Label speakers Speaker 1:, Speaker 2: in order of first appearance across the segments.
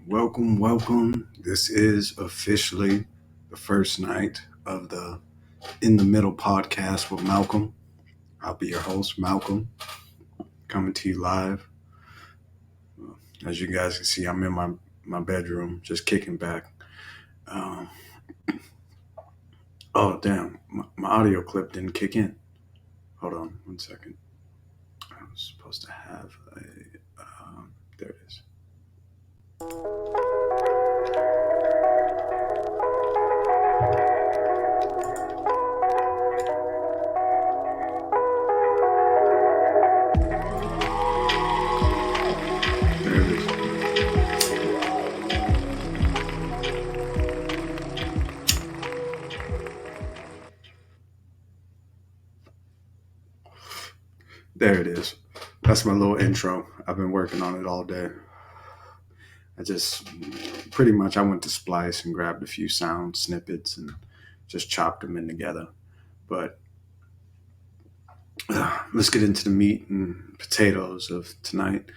Speaker 1: Welcome. This is officially the first night of the In the Middle podcast with Malcolm. I'll be your host, Malcolm, coming to you live. As you guys can see, I'm in my bedroom, just kicking back. Um, oh, damn, my audio clip didn't kick in. Hold on 1 second. I was supposed to have there it is. There it is. There it is. That's my little intro. I've been working on it all day. I just pretty much I went to Splice and grabbed a few sound snippets and just chopped them in together. But let's get into the meat and potatoes of tonight.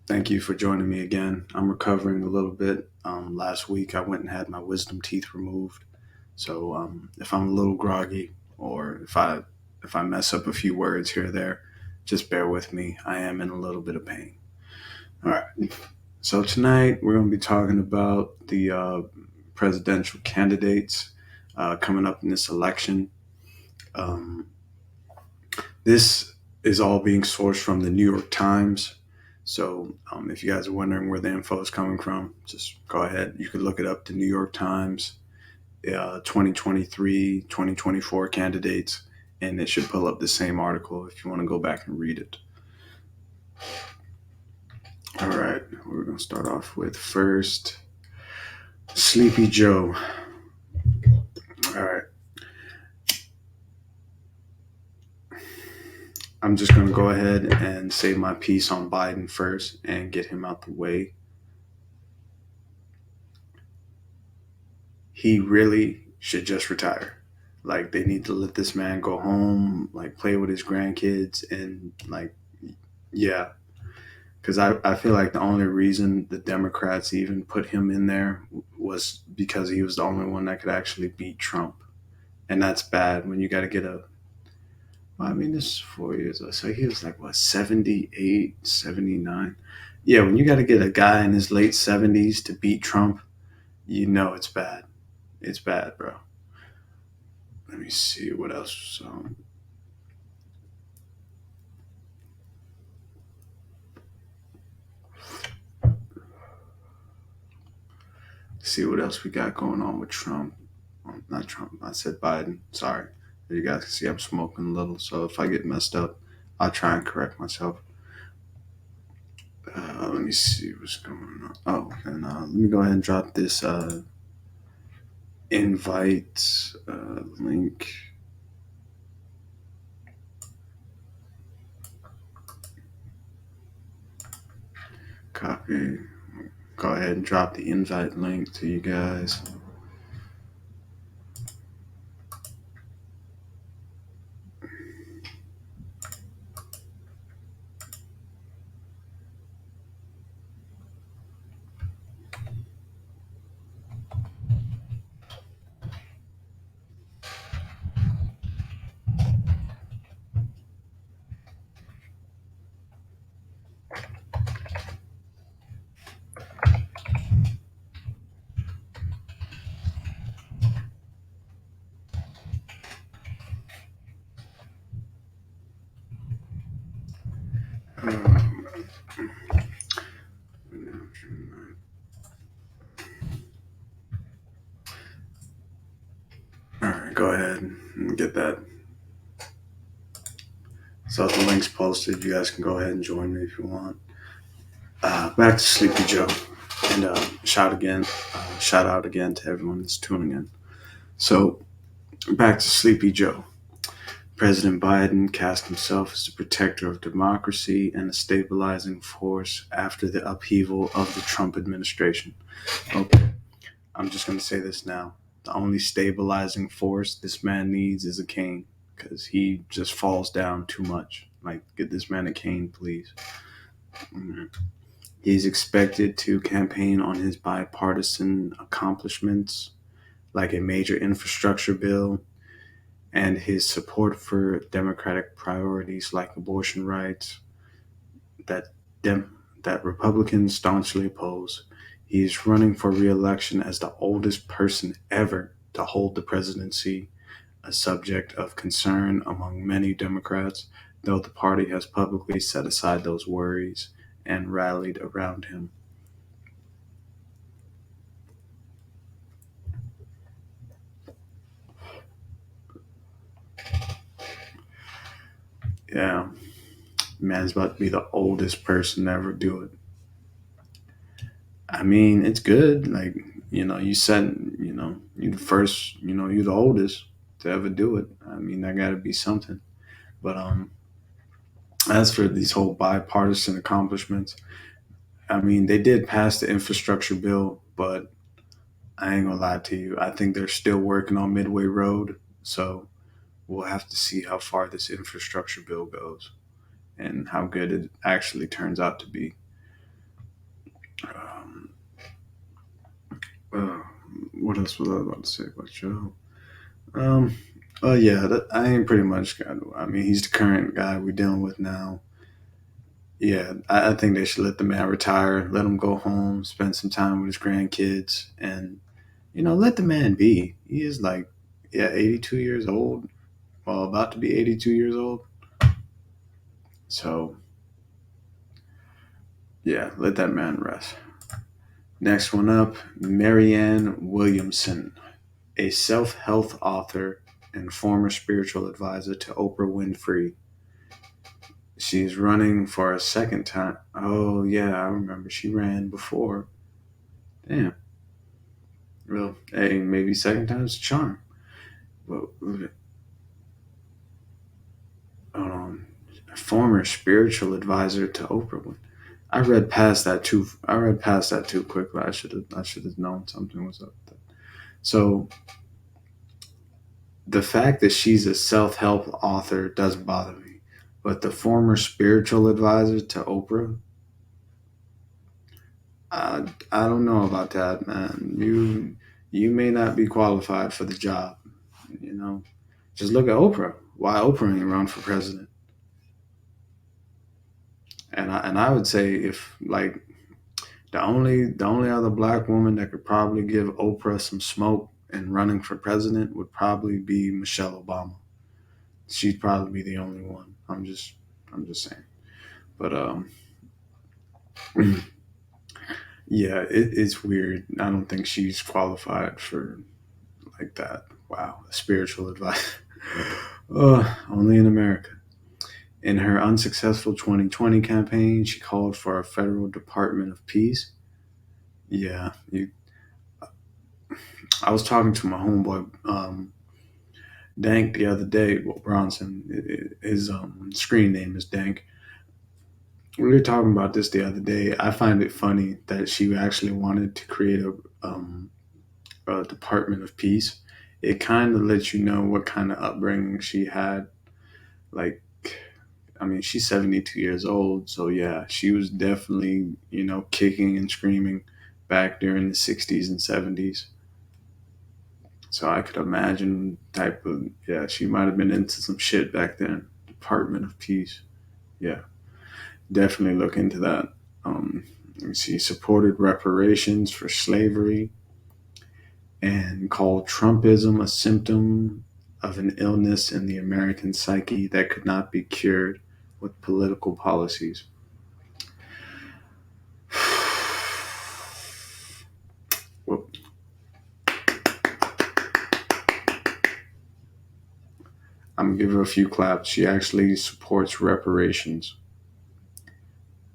Speaker 1: Thank you for joining me again. I'm recovering a little bit. Last week I went and had my wisdom teeth removed, so if I'm a little groggy or if I mess up a few words here or there, just bear with me. I am in a little bit of pain. All right. So tonight we're going to be talking about the presidential candidates coming up in this election. Um, this is all being sourced from the New York Times. So if you guys are wondering where the info is coming from, just go ahead. You can look it up. The New York Times, 2023, 2024 candidates, and it should pull up the same article if you want to go back and read it. All right, we're going to start off with first Sleepy Joe. All right. I'm just going to go ahead and say my piece on Biden first and get him out the way. He really should just retire. Like, they need to let this man go home, like, play with his grandkids, and, like, yeah. Because I feel like the only reason the Democrats even put him in there was because he was the only one that could actually beat Trump. And that's bad when you got to get a I mean, this is 4 years. So he was like, what, 78, 79? Yeah, when you got to get a guy in his late 70s to beat Trump, you know it's bad. It's bad, bro. Let me see what else. See what else we got going on with Trump. Not Trump. I said Biden. Sorry. You guys can see I'm smoking a little. So if I get messed up, I'll try and correct myself. Let me see what's going on. Oh, and let me go ahead and drop this invite link. Copy. Go ahead and drop the invite link to you guys. All right, go ahead and get that. So the link's posted. You guys can go ahead and join me if you want. Back to Sleepy Joe, and shout out again to everyone that's tuning in. So back to Sleepy Joe. President Biden cast himself as the protector of democracy and a stabilizing force after the upheaval of the Trump administration. Okay, I'm just going to say this now. The only stabilizing force this man needs is a cane, because he just falls down too much. Like, get this man a cane, please. He's expected to campaign on his bipartisan accomplishments, like a major infrastructure bill, and his support for Democratic priorities like abortion rights that that Republicans staunchly oppose. He is running for re-election as the oldest person ever to hold the presidency, a subject of concern among many Democrats, though the party has publicly set aside those worries and rallied around him. Yeah, man's about to be the oldest person to ever do it. I mean, it's good. Like, you said, you the first, you're the oldest to ever do it. I mean, that got to be something. But as for these whole bipartisan accomplishments, I mean, they did pass the infrastructure bill, but I ain't gonna lie to you. I think they're still working on Midway Road, so we'll have to see how far this infrastructure bill goes and how good it actually turns out to be. Um, uh, what else was I about to say about Joe? Um, oh yeah, I ain't pretty much got. I mean, he's the current guy we're dealing with now. Yeah, I think they should let the man retire, let him go home, spend some time with his grandkids, and let the man be. He is like, yeah, 82 years old. Well, about to be 82 years old. So yeah, let that man rest. Next one up, Marianne Williamson, a self-help author and former spiritual advisor to Oprah Winfrey. She's running for a second time. Oh yeah, I remember she ran before. Damn. Well, hey, maybe second time's a charm. Well, hold on. Former spiritual advisor to Oprah. I read past that too. I read past that too quickly. I should have known something was up there. So the fact that she's a self help author doesn't bother me, but the former spiritual advisor to Oprah, I don't know about that, man. You may not be qualified for the job. You know, just look at Oprah. Why Oprah ain't run for president? And I would say if like the only other black woman that could probably give Oprah some smoke and running for president would probably be Michelle Obama. She'd probably be the only one. I'm just saying. But yeah, it's weird. I don't think she's qualified for like that. Wow, spiritual advice. Only in America. In her unsuccessful 2020 campaign, she called for a federal Department of Peace. Yeah, I was talking to my homeboy Dank the other day. Well, Bronson, his screen name is Dank. We were talking about this the other day. I find it funny that she actually wanted to create a Department of Peace. It kind of lets you know what kind of upbringing she had. Like, I mean, she's 72 years old, so yeah, she was definitely, kicking and screaming back during the 60s and 70s. So I could imagine type of, yeah, she might have been into some shit back then. Department of Peace. Yeah, definitely look into that. Um, she supported reparations for slavery and called Trumpism a symptom of an illness in the American psyche that could not be cured with political policies. Well, I'm gonna give her a few claps. She actually supports reparations.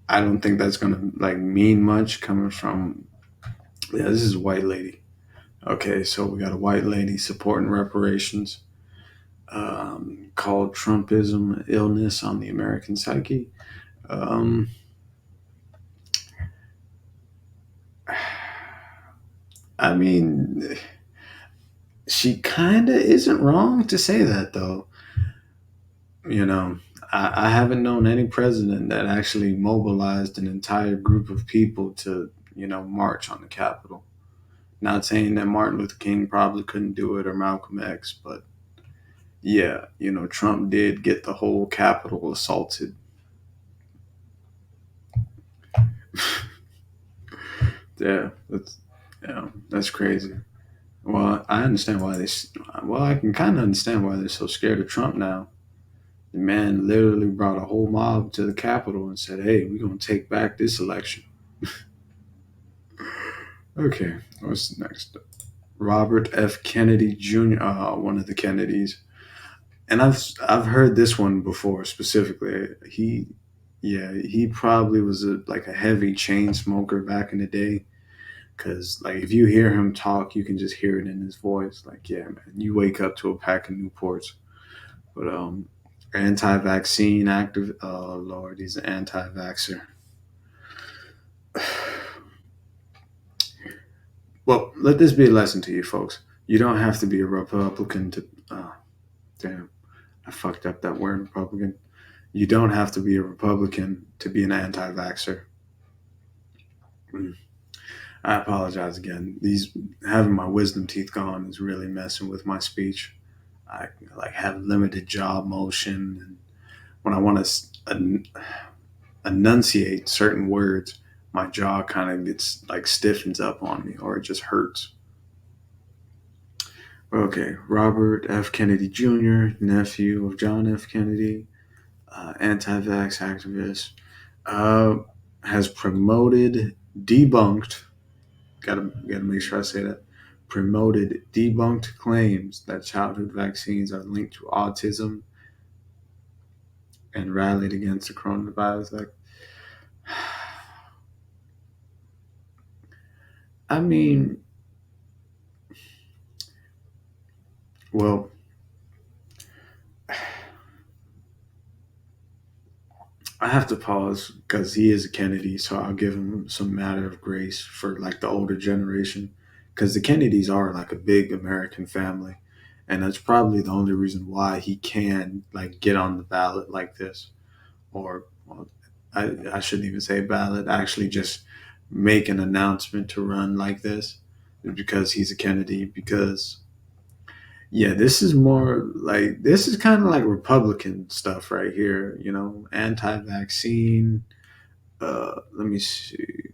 Speaker 1: I don't think that's gonna like mean much coming from. Yeah, this is a white lady. Okay, so we got a white lady supporting reparations, called Trumpism illness on the American psyche. Um, I mean, she kind of isn't wrong to say that, though. You know, I haven't known any president that actually mobilized an entire group of people to, march on the Capitol. Not saying that Martin Luther King probably couldn't do it or Malcolm X, but yeah, Trump did get the whole Capitol assaulted. Yeah, that's crazy. Well, I understand why they. Well, I can kind of understand why they're so scared of Trump now. The man literally brought a whole mob to the Capitol and said, "Hey, we're gonna take back this election." Okay, what's next? Robert F. Kennedy Jr., one of the Kennedys, and I've heard this one before specifically. He probably was like a heavy chain smoker back in the day. Cause like if you hear him talk, you can just hear it in his voice. Like, yeah, man, you wake up to a pack of Newports. But anti-vaccine active. Oh Lord, he's an anti-vaxxer. Well, let this be a lesson to you folks. You don't have to be a Republican to. Damn, I fucked up that word, Republican. You don't have to be a Republican to be an anti-vaxxer. Mm. I apologize again. These having my wisdom teeth gone is really messing with my speech. I like have limited jaw motion, and when I want to enunciate certain words, my jaw kind of gets like stiffens up on me, or it just hurts. Okay, Robert F. Kennedy Jr., nephew of John F. Kennedy, anti-vax activist, uh, has promoted, debunked. Gotta make sure I say that. Promoted debunked claims that childhood vaccines are linked to autism and rallied against the coronavirus. Like, I mean, well, I have to pause because he is a Kennedy, so I'll give him some matter of grace for like the older generation, because the Kennedys are like a big American family, and that's probably the only reason why he can like get on the ballot like this, or well, I shouldn't even say ballot, actually just make an announcement to run like this, because he's a Kennedy. Because yeah, this is kind of like Republican stuff right here, anti-vaccine. Let me see.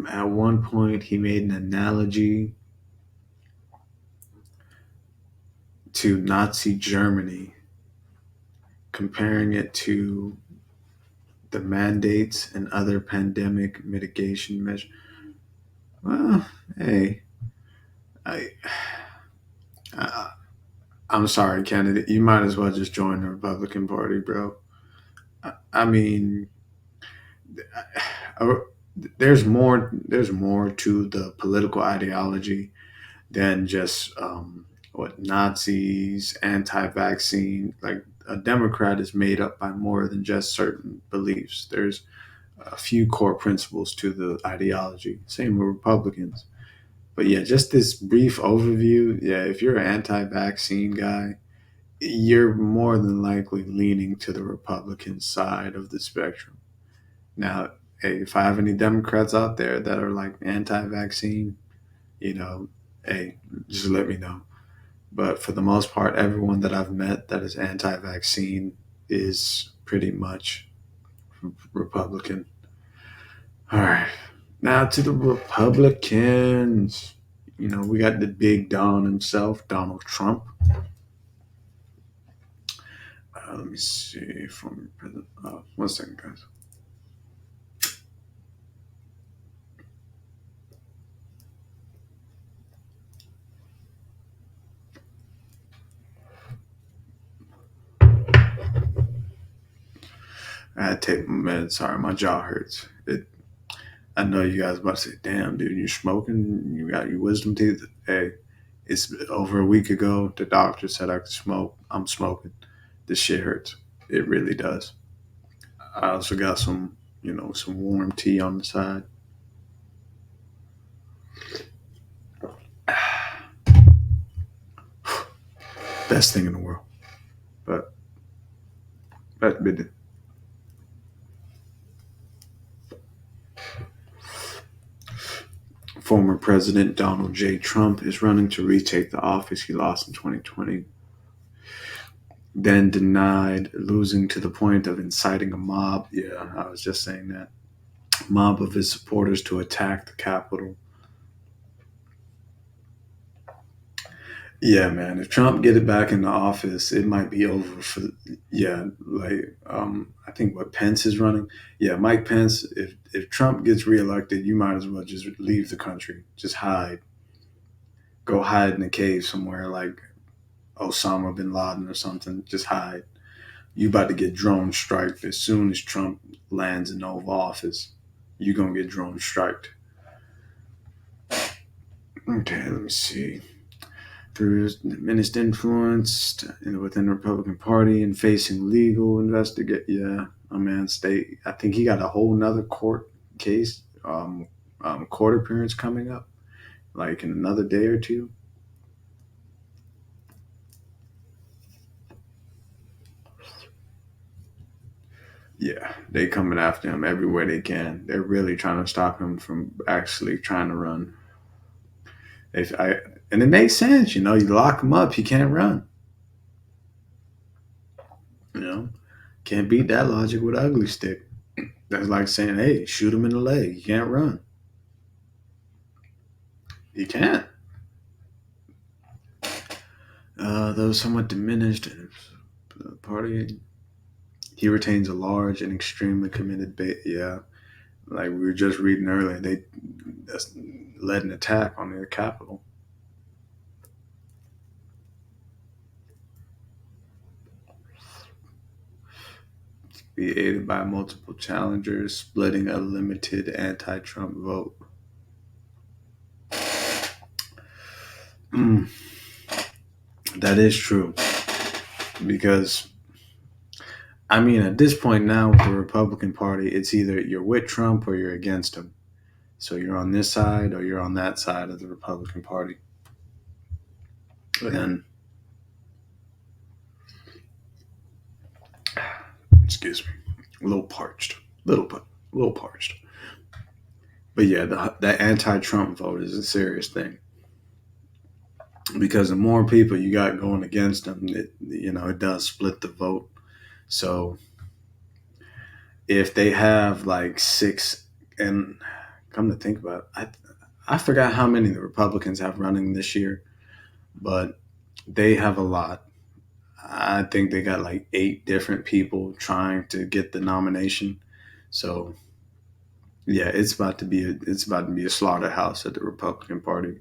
Speaker 1: At one point, he made an analogy to Nazi Germany, comparing it to the mandates and other pandemic mitigation measures. Well, hey, I, I, I'm sorry, Kennedy. You might as well just join the Republican Party, bro. I mean, uh, there's more. There's more to the political ideology than just what Nazis, anti-vaccine. Like a Democrat is made up by more than just certain beliefs. There's a few core principles to the ideology. Same with Republicans. But yeah, just this brief overview. Yeah, if you're an anti-vaccine guy, you're more than likely leaning to the Republican side of the spectrum. Now, hey, if I have any Democrats out there that are like anti-vaccine, you know, hey, just let me know. But for the most part, everyone that I've met that is anti-vaccine is pretty much Republican. All right, now to the Republicans. We got the big Don himself, Donald Trump. Let me see from president. 1 second, guys. I had to take my meds. Sorry, my jaw hurts. I know you guys about to say, "Damn, dude, you smoking? You got your wisdom teeth?" Hey, it's over a week ago. The doctor said I could smoke. I'm smoking. This shit hurts. It really does. I also got some warm tea on the side. Best thing in the world. But but former President Donald J. Trump is running to retake the office he lost in 2020, then denied losing to the point of inciting a mob. Yeah, I was just saying that. Mob of his supporters to attack the Capitol. Yeah, man. If Trump get it back in the office, it might be over for. Yeah, like I think what Pence is running. Yeah, Mike Pence. If Trump gets reelected, you might as well just leave the country. Just hide. Go hide in a cave somewhere like Osama bin Laden or something. Just hide. You about to get drone striked as soon as Trump lands in the Oval Office. You gonna get drone striked. Okay, let me see. Through his diminished influence within the Republican Party and facing legal investigate. Yeah, my man, state. I think he got a whole nother court case, court appearance coming up, like in another day or two. Yeah, they coming after him everywhere they can. They're really trying to stop him from actually trying to run. If I and it makes sense, you lock him up, he can't run. You know, can't beat that logic with an ugly stick. That's like saying, "Hey, shoot him in the leg. He can't run. He can't." Though somewhat diminished in the party, he retains a large and extremely committed base. Yeah, like we were just reading earlier, they that's led an attack on their capital. Be aided by multiple challengers, splitting a limited anti-Trump vote. Mm, that is true because I mean, at this point now with the Republican Party, it's either you're with Trump or you're against him. So you're on this side or you're on that side of the Republican Party. And excuse me, a little parched, little parched. But yeah, the anti-Trump vote is a serious thing because the more people you got going against him, it does split the vote. So if they have like six, and come to think about it, I forgot how many the Republicans have running this year, but they have a lot. I think they got like eight different people trying to get the nomination. So yeah, it's about to be a slaughterhouse at the Republican Party.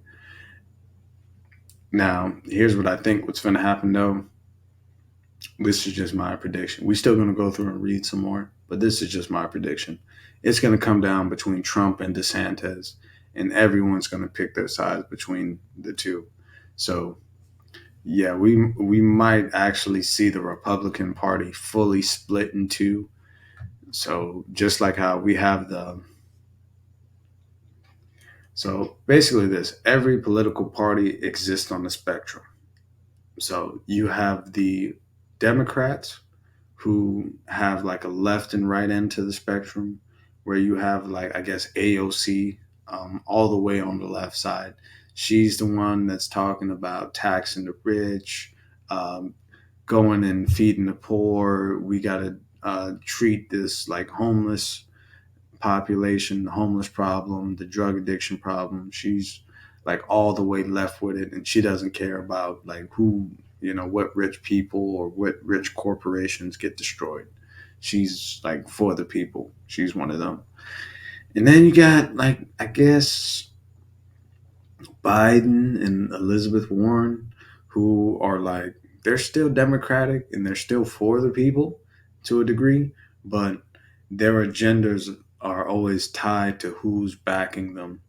Speaker 1: Now, here's what I think what's going to happen though. This is just my prediction. We still going to go through and read some more, but this is just my prediction. It's going to come down between Trump and DeSantis, and everyone's going to pick their sides between the two. So yeah, we might actually see the Republican Party fully split in two. So just like how we have the so basically this every political party exists on the spectrum. So you have the Democrats who have like a left and right end to the spectrum, where you have like I guess AOC all the way on the left side. She's the one that's talking about taxing the rich, um, going and feeding the poor. We got to treat this like homeless population, the homeless problem, the drug addiction problem. She's like all the way left with it, and she doesn't care about like what rich people or what rich corporations get destroyed. She's like for the people. She's one of them. And then you got like I guess Biden and Elizabeth Warren, who are like they're still Democratic and they're still for the people to a degree, but their agendas are always tied to who's backing them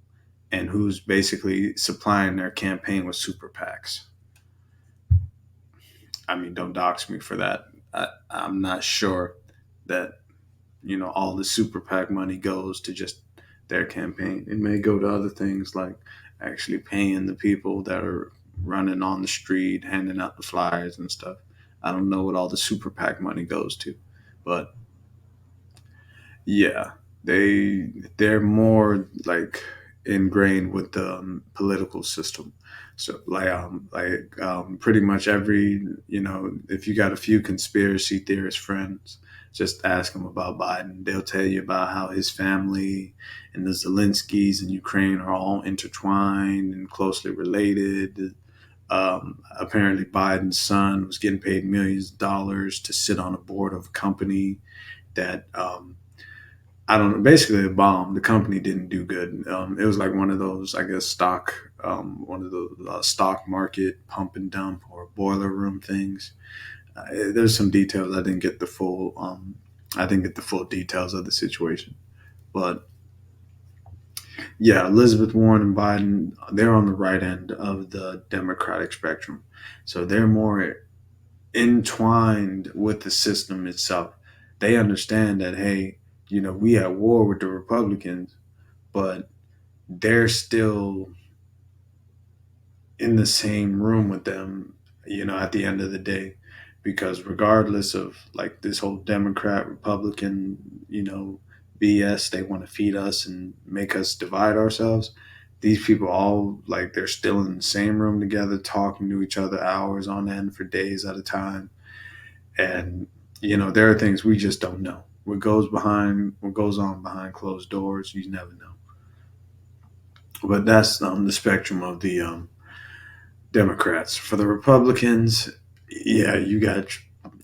Speaker 1: and who's basically supplying their campaign with super PACs. I mean, don't dox me for that. I'm not sure that all the super PAC money goes to just their campaign. It may go to other things like actually paying the people that are running on the street, handing out the flyers and stuff. I don't know what all the super PAC money goes to, but yeah, they're more like ingrained with the political system. So pretty much every, if you got a few conspiracy theorist friends, just ask them about Biden. They'll tell you about how his family and the Zelenskys in Ukraine are all intertwined and closely related. Apparently, Biden's son was getting paid millions of dollars to sit on a board of a company that I don't know. Basically, a bomb. The company didn't do good. It was like one of those, I guess, one of the stock market pump and dump or boiler room things. There's some details. I didn't get the full details of the situation, but yeah, Elizabeth Warren and Biden, they're on the right end of the Democratic spectrum, so they're more entwined with the system itself. They understand that, hey, we at war with the Republicans, but they're still in the same room with them, at the end of the day. Because regardless of like this whole Democrat Republican, BS they want to feed us and make us divide ourselves, these people all like they're still in the same room together talking to each other hours on end for days at a time. And there are things we just don't know. What goes on behind closed doors, you never know. But that's the spectrum of the Democrats. For the Republicans, yeah,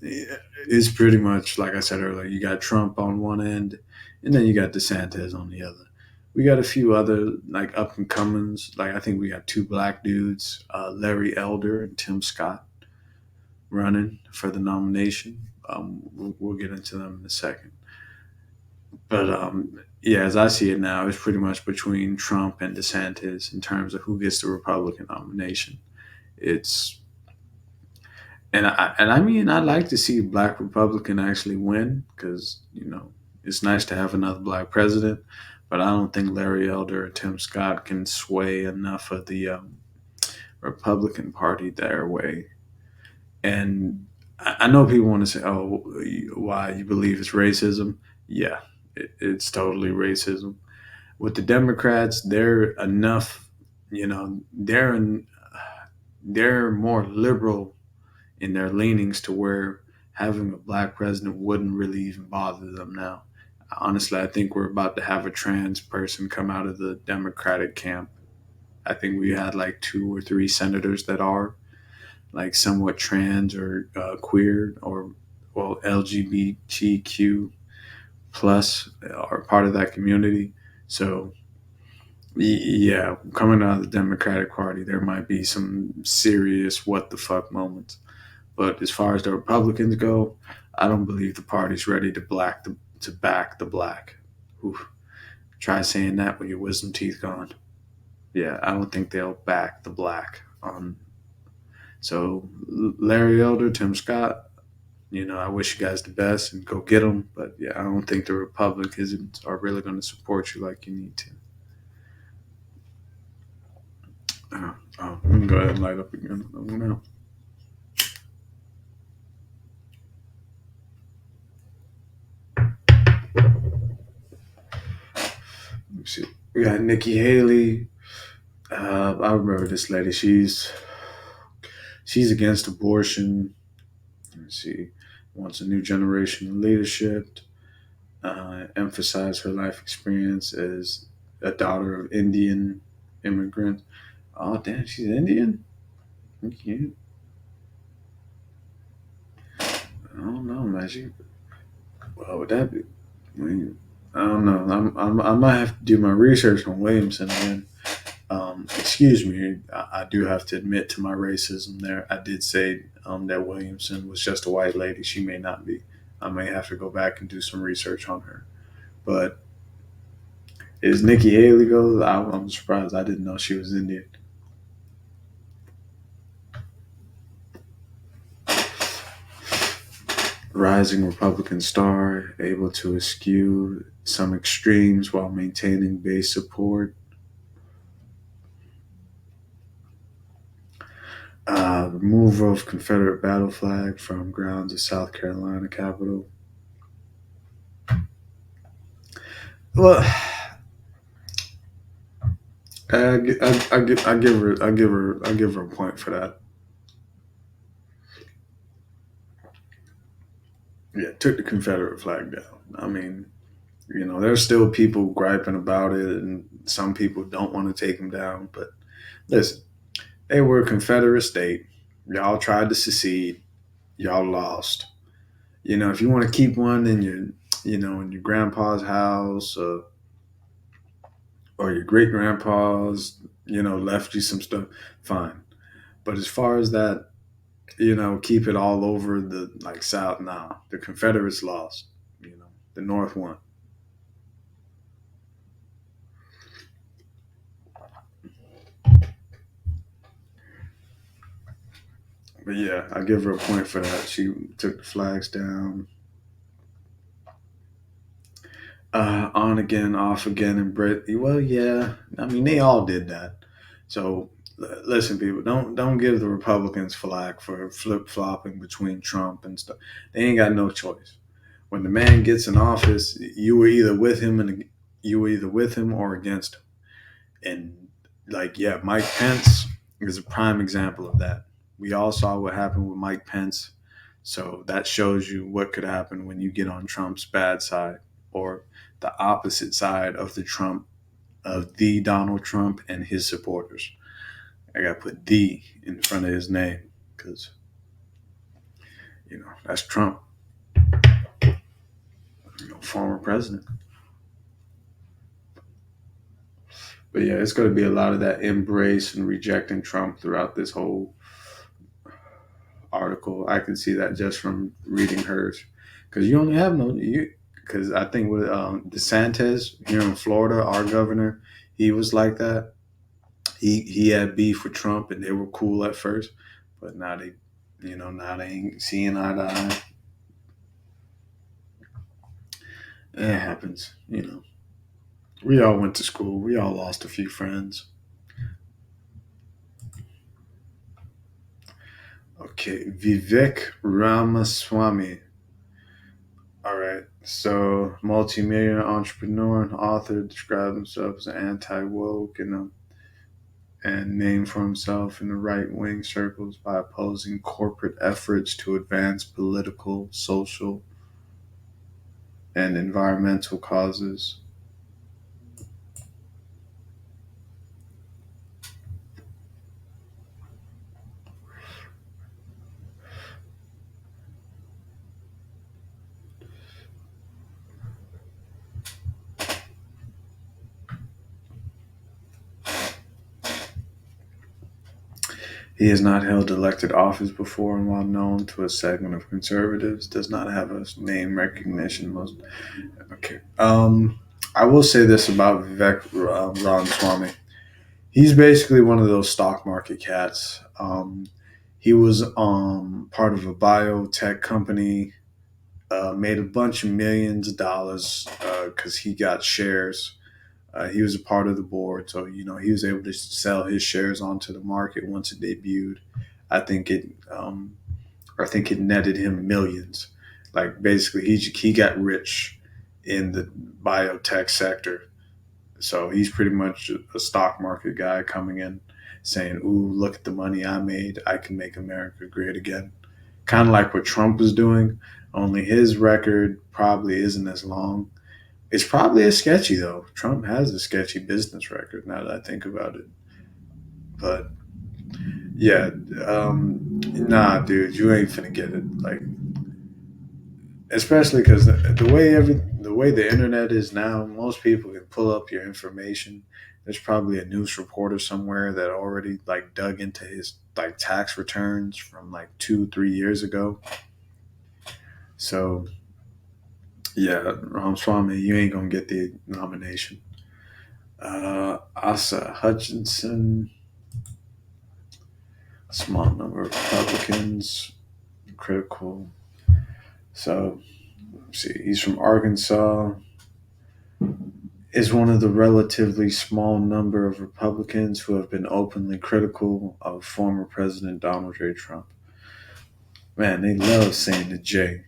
Speaker 1: it's pretty much like I said earlier. You got Trump on one end, and then you got DeSantis on the other. We got a few other like up and comings. Like I think we got two black dudes, Larry Elder and Tim Scott, running for the nomination. We'll get into them in a second. But yeah, as I see it now, it's pretty much between Trump and DeSantis in terms of who gets the Republican nomination. It's and I mean I'd like to see a black Republican actually win because it's nice to have another black president, but I don't think Larry Elder or Tim Scott can sway enough of the Republican Party their way. And I know people want to say, "Oh, why you believe it's racism?" Yeah, it's totally racism. With the Democrats, they're enough, they're more liberal in their leanings to where having a black president wouldn't really even bother them now. Honestly, I think we're about to have a trans person come out of the Democratic camp. I think we had like two or three senators that are like somewhat trans or queer or well LGBTQ plus are part of that community. So yeah, coming out of the Democratic Party, there might be some serious what the fuck moments. But as far as the Republicans go, I don't believe the party's ready to back the black. Oof. Try saying that with your wisdom teeth gone. Yeah, I don't think they'll back the black. So Larry Elder, Tim Scott, I wish you guys the best and go get them. But yeah, I don't think the Republicans are really going to support you like you need to. Let me go ahead and light up again. Now. Let me see. We got Nikki Haley. I remember this lady. She's against abortion. Let's see. Wants a new generation of leadership. Emphasize her life experience as a daughter of Indian immigrants. Oh damn, she's Indian. Okay. I don't know, magic. What would that be? I mean, I don't know. I might have to do my research on Williamson again. Excuse me, I do have to admit to my racism there. I did say that Williamson was just a white lady. She may not be. I may have to go back and do some research on her. But as Nikki Haley goes, I'm surprised. I didn't know she was Indian. Rising Republican star, able to eschew some extremes while maintaining base support. Removal of Confederate battle flag from grounds of South Carolina Capitol. Well, I give her a point for that. Yeah, took the Confederate flag down. I mean, there's still people griping about it, and some people don't want to take them down. But listen, they were a Confederate state. Y'all tried to secede. Y'all lost. If you want to keep one in your grandpa's house, or your great grandpa's, left you some stuff, fine. But as far as that, keep it all over the like South. Nah, the Confederates lost. The North won. But yeah, I give her a point for that. She took the flags down. On again, off again, and Brit. Well, yeah. I mean, they all did that. So listen, people, don't give the Republicans flack for flip flopping between Trump and stuff. They ain't got no choice. When the man gets in office, you were either with him or against him. And like, yeah, Mike Pence is a prime example of that. We all saw what happened with Mike Pence. So that shows you what could happen when you get on Trump's bad side or the opposite side of the Donald Trump and his supporters. I got to put "the" in front of his name because, that's Trump, former president. But yeah, it's going to be a lot of that embrace and rejecting Trump throughout this whole article. I can see that just from reading hers, because you only have no you. Because I think with DeSantis here in Florida, our governor, he was like that. He had beef with Trump, and they were cool at first, but now they ain't seeing eye to eye. It happens. We all went to school. We all lost a few friends. Okay, Vivek Ramaswamy. All right. So, multimillionaire entrepreneur and author described himself as anti woke and named for himself in the right wing circles by opposing corporate efforts to advance political, social, and environmental causes. He has not held elected office before, and while known to a segment of conservatives, does not have a name recognition. Most okay. I will say this about Vivek Ramaswamy. He's basically one of those stock market cats. He was part of a biotech company, made a bunch of millions of dollars because he got shares. He was a part of the board, so he was able to sell his shares onto the market once it debuted. I think it, I think it netted him millions. Like basically, he got rich in the biotech sector. So he's pretty much a stock market guy coming in, saying, "Ooh, look at the money I made. I can make America great again." Kind of like what Trump was doing. Only his record probably isn't as long. It's probably as sketchy though. Trump has a sketchy business record now that I think about it. But yeah, nah, dude, you ain't finna get it. Like, especially because the way the internet is now, most people can pull up your information. There's probably a news reporter somewhere that already like dug into his like tax returns from like 2 3 years ago. So yeah, Ramaswamy, you ain't gonna get the nomination. Asa Hutchinson, small number of Republicans, critical. So, let's see, he's from Arkansas. is one of the relatively small number of Republicans who have been openly critical of former President Donald J. Trump. Man, they love saying the J.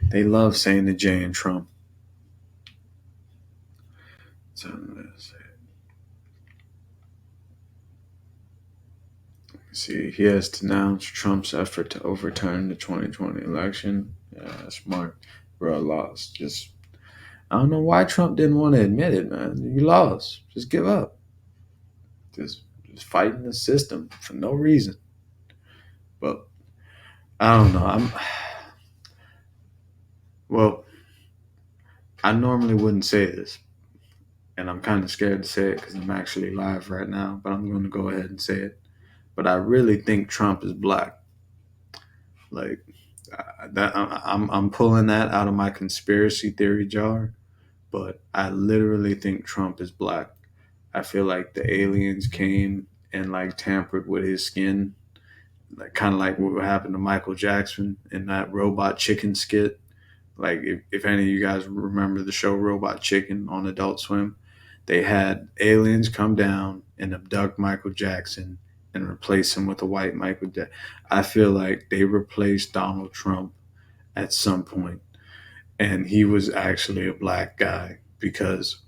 Speaker 1: They love saying the J in Trump. So, let's see, he has denounced Trump's effort to overturn the 2020 election. Yeah, smart. Bro, lost. Just, I don't know why Trump didn't want to admit it, man. You lost. Just give up. Just fighting the system for no reason. But I don't know. Well, I normally wouldn't say this, and I'm kind of scared to say it because I'm actually live right now, but I'm going to go ahead and say it. But I really think Trump is black. Like I'm pulling that out of my conspiracy theory jar, but I literally think Trump is black. I feel like the aliens came and like tampered with his skin, like kind of like what happened to Michael Jackson in that Robot Chicken skit. Like if any of you guys remember the show Robot Chicken on Adult Swim, they had aliens come down and abduct Michael Jackson and replace him with a white Michael Jackson. I feel like they replaced Donald Trump at some point, and he was actually a black guy because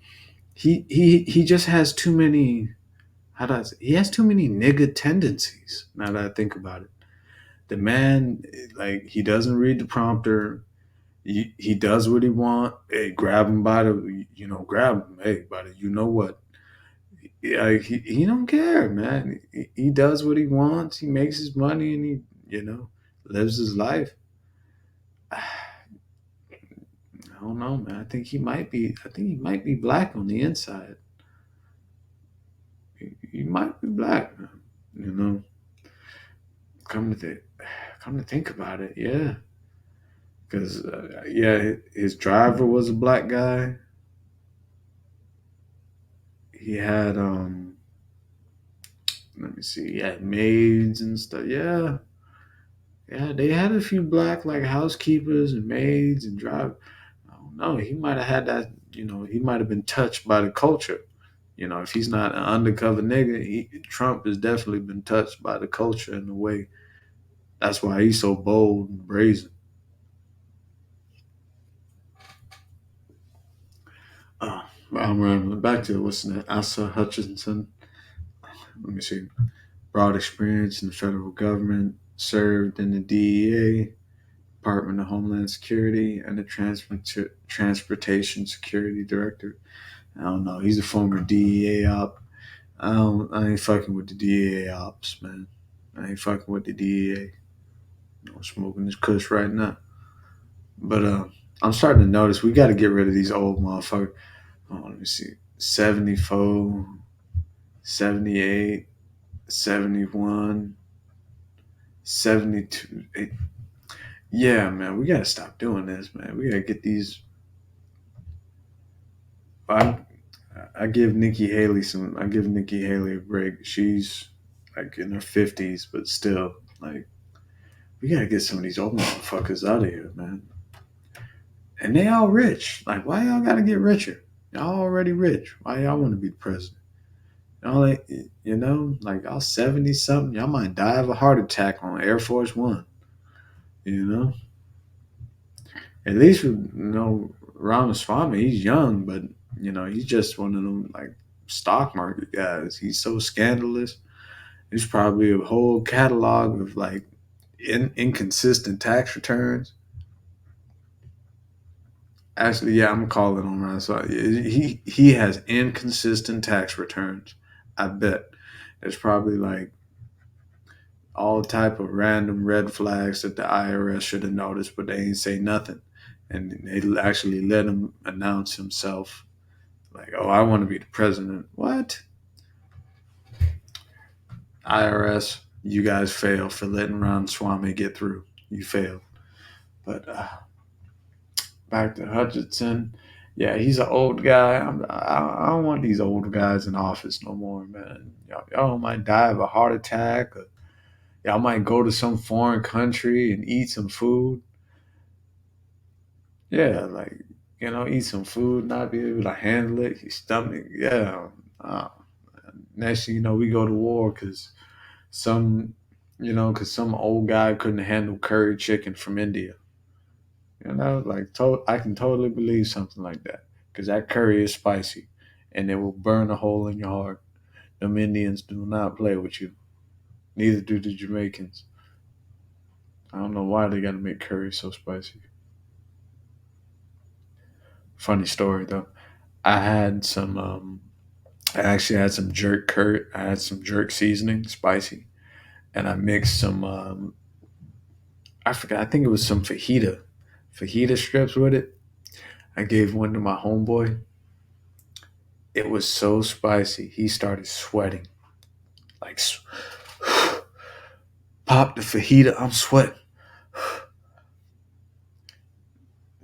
Speaker 1: he just has too many. How do I say? He has too many nigga tendencies. Now that I think about it, the man, like, he doesn't read the prompter. He does what he want. Hey, grab him by the, grab him. Hey, buddy, you know what? Yeah, he don't care, man. He does what he wants. He makes his money and lives his life. I don't know, man. I think he might be black on the inside. He might be black, man. You know, come to th- come to think about it, yeah. Because yeah, his driver was a black guy. He had let me see, he had maids and stuff. Yeah, yeah, they had a few black like housekeepers and maids and drive. I don't know. He might have had that. He might have been touched by the culture. If he's not an undercover nigga, Trump has definitely been touched by the culture in a way. That's why he's so bold and brazen. Uh, I'm rambling back to what's that? Asa Hutchinson. Let me see. Broad experience in the federal government, served in the DEA, Department of Homeland Security, and the Transportation Security Director. I don't know. He's a former DEA op. I ain't fucking with the DEA ops, man. I ain't fucking with the DEA. I'm smoking this kush right now. But I'm starting to notice we got to get rid of these old motherfuckers. Oh, let me see. 74, 78, 71, 72. Yeah, man, we gotta stop doing this, man. We gotta get these. I, I give Nikki Haley some. I give Nikki Haley a break. She's like in her 50s, but still, like, we gotta get some of these old motherfuckers out of here, man. And they all rich. Like, why y'all gotta get richer? Y'all already rich. Why y'all want to be the president? Y'all like, like y'all 70 something. Y'all might die of a heart attack on Air Force One. You know, at least Ramaswamy, he's young, but he's just one of them like stock market guys. He's so scandalous. There's probably a whole catalog of like inconsistent tax returns. Actually, yeah, I'm calling on Ramaswamy. He has inconsistent tax returns. I bet there's probably like all type of random red flags that the IRS should have noticed, but they ain't say nothing, and they actually let him announce himself. Like, oh, I want to be the president. What? IRS, you guys failed for letting Ron Swami get through. You failed. But back to Hutchinson. Yeah, he's an old guy. I don't want these old guys in office no more, man. Y'all might die of a heart attack. Or y'all might go to some foreign country and eat some food. Yeah, like eat some food, not be able to handle it, your stomach, yeah. Uh, Next thing you know, we go to war because some, because some old guy couldn't handle curry chicken from India. I can totally believe something like that because that curry is spicy, and it will burn a hole in your heart. Them Indians do not play with you. Neither do the Jamaicans. I don't know why they got to make curry so spicy. Funny story though. I had some. I actually had some jerk curry. I had some jerk seasoning, spicy, and I mixed some. I forgot. I think it was some fajita strips with it. I gave one to my homeboy. It was so spicy. He started sweating. Like, pop the fajita. I'm sweating.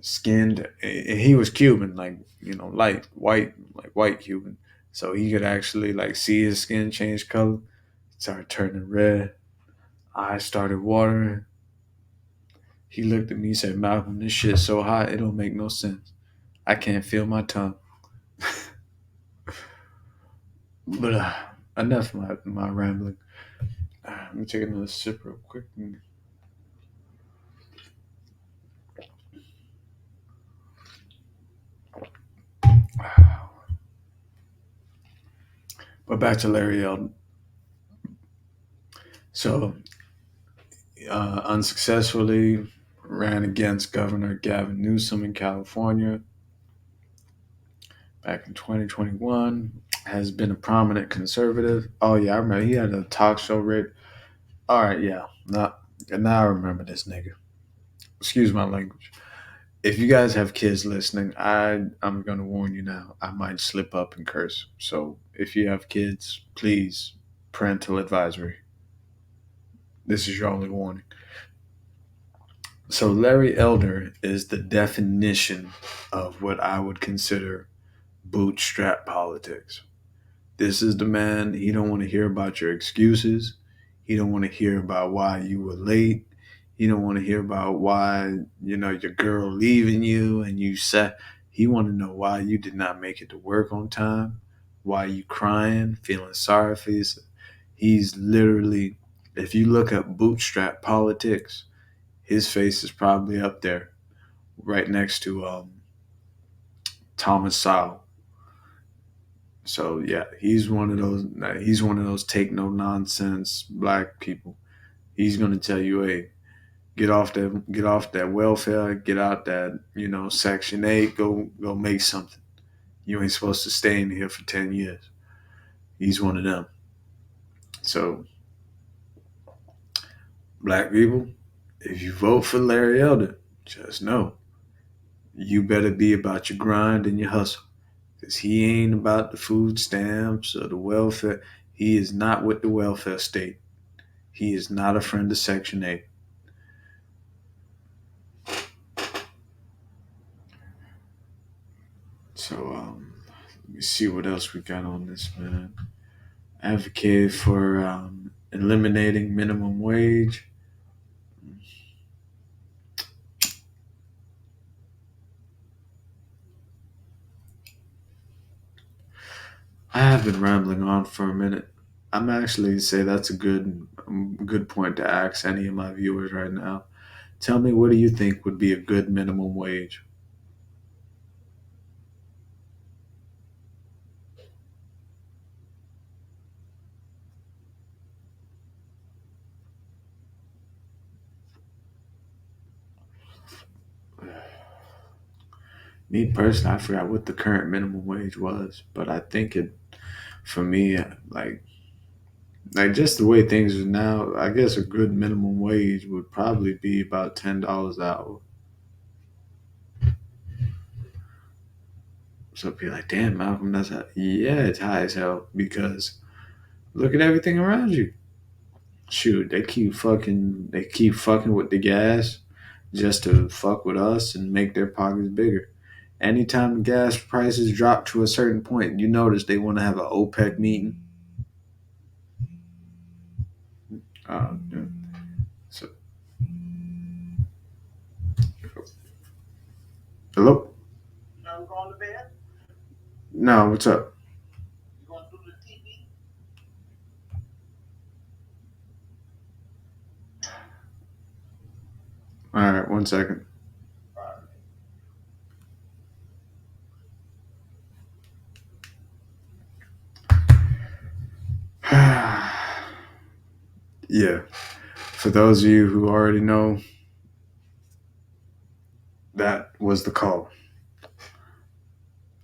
Speaker 1: Skinned. And he was Cuban, like, light white, like white Cuban. So he could actually like see his skin change color. It started turning red. Eyes started watering. He looked at me and said, Malcolm, this shit's so hot, it don't make no sense. I can't feel my tongue. But enough of my rambling. Let me take another sip real quick. But back to Larry Elden. So, unsuccessfully ran against Governor Gavin Newsom in California back in 2021. Has been a prominent conservative. Oh, yeah, I remember he had a talk show. All right, yeah. Now I remember this nigga. Excuse my language. If you guys have kids listening, I'm gonna warn you now. I might slip up and curse. So if you have kids, please, parental advisory. This is your only warning. So Larry Elder is the definition of what I would consider bootstrap politics. This is the man. He don't want to hear about your excuses. He don't want to hear about why you were late. He don't want to hear about why your girl leaving you and you said. He want to know why you did not make it to work on time. Why you crying, feeling sorry for yourself. He's literally, if you look up bootstrap politics, his face is probably up there, right next to Thomas Sowell. So yeah, he's one of those. He's one of those take no nonsense black people. He's gonna tell you, hey, get off that welfare, get out that Section 8, go make something. You ain't supposed to stay in here for 10 years. He's one of them. So black people, if you vote for Larry Elder, just know you better be about your grind and your hustle. Because he ain't about the food stamps or the welfare. He is not with the welfare state. He is not a friend of Section 8. So let me see what else we got on this, man. Advocate for eliminating minimum wage. I have been rambling on for a minute. I'm actually say that's a good point to ask any of my viewers right now. Tell me, what do you think would be a good minimum wage? Me personally, I forgot what the current minimum wage was, but I think it for me like just the way things are now. I guess a good minimum wage would probably be about $10 an hour. So be like, damn, Malcolm, that's high. Yeah, it's high as hell because look at everything around you. Shoot, they keep fucking with the gas just to fuck with us and make their pockets bigger. Anytime gas prices drop to a certain point, you notice they want to have an OPEC meeting. Yeah. So, hello. No, what's up? All right, 1 second. Yeah, for those of you who already know, that was the call.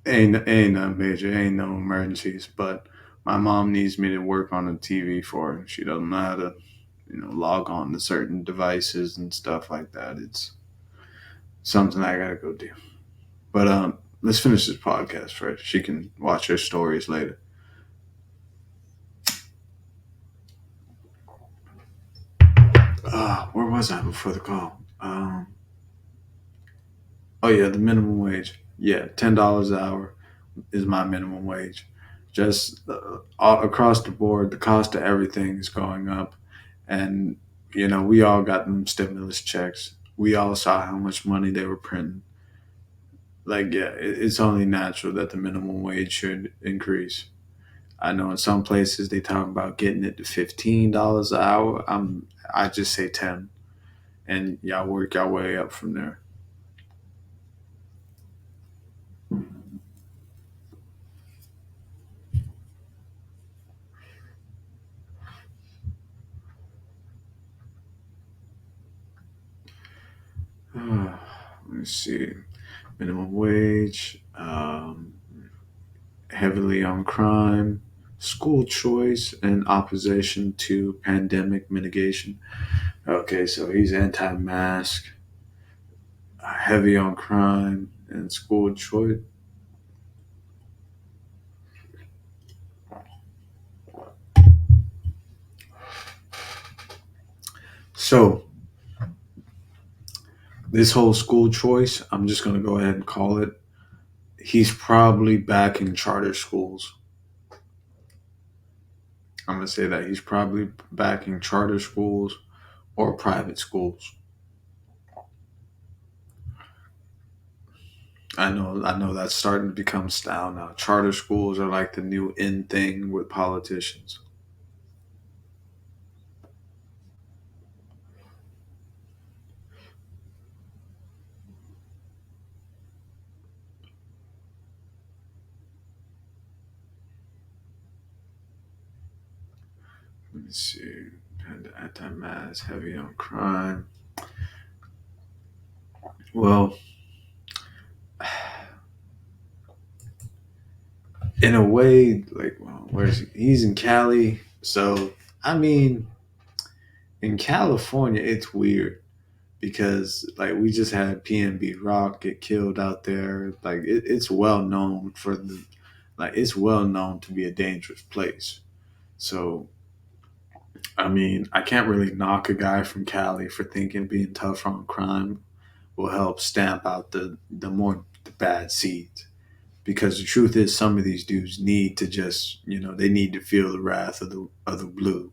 Speaker 1: Ain't nothing major, ain't no emergencies, but my mom needs me to work on the TV for her. She doesn't know how to, log on to certain devices and stuff like that. It's something I gotta go do. But let's finish this podcast first. She can watch her stories later. Where was I before the call? Oh yeah, the minimum wage. Yeah, $10 an hour is my minimum wage. Just all across the board, the cost of everything is going up, and we all got them stimulus checks. We all saw how much money they were printing. Like, yeah, it's only natural that the minimum wage should increase. I know in some places they talk about getting it to $15 an hour. I just say 10, and y'all work your way up from there. Let's see, minimum wage, heavily on crime, school choice, and opposition to pandemic mitigation. Okay, so he's anti-mask, heavy on crime, and school choice. So this whole school choice, I'm just gonna go ahead and call it. He's probably backing charter schools. I'm gonna say that he's probably backing charter schools or private schools. I know that's starting to become style now. Charter schools are like the new in thing with politicians. Let me see. Anti-mask, heavy on crime. Well, in a way, like, well, where's he? He's in Cali, so I mean, in California, it's weird because like we just had PNB Rock get killed out there. Like it's well known for the like it's well known to be a dangerous place. So I mean, I can't really knock a guy from Cali for thinking being tough on crime will help stamp out the bad seeds. Because the truth is, some of these dudes need to just they need to feel the wrath of the blue.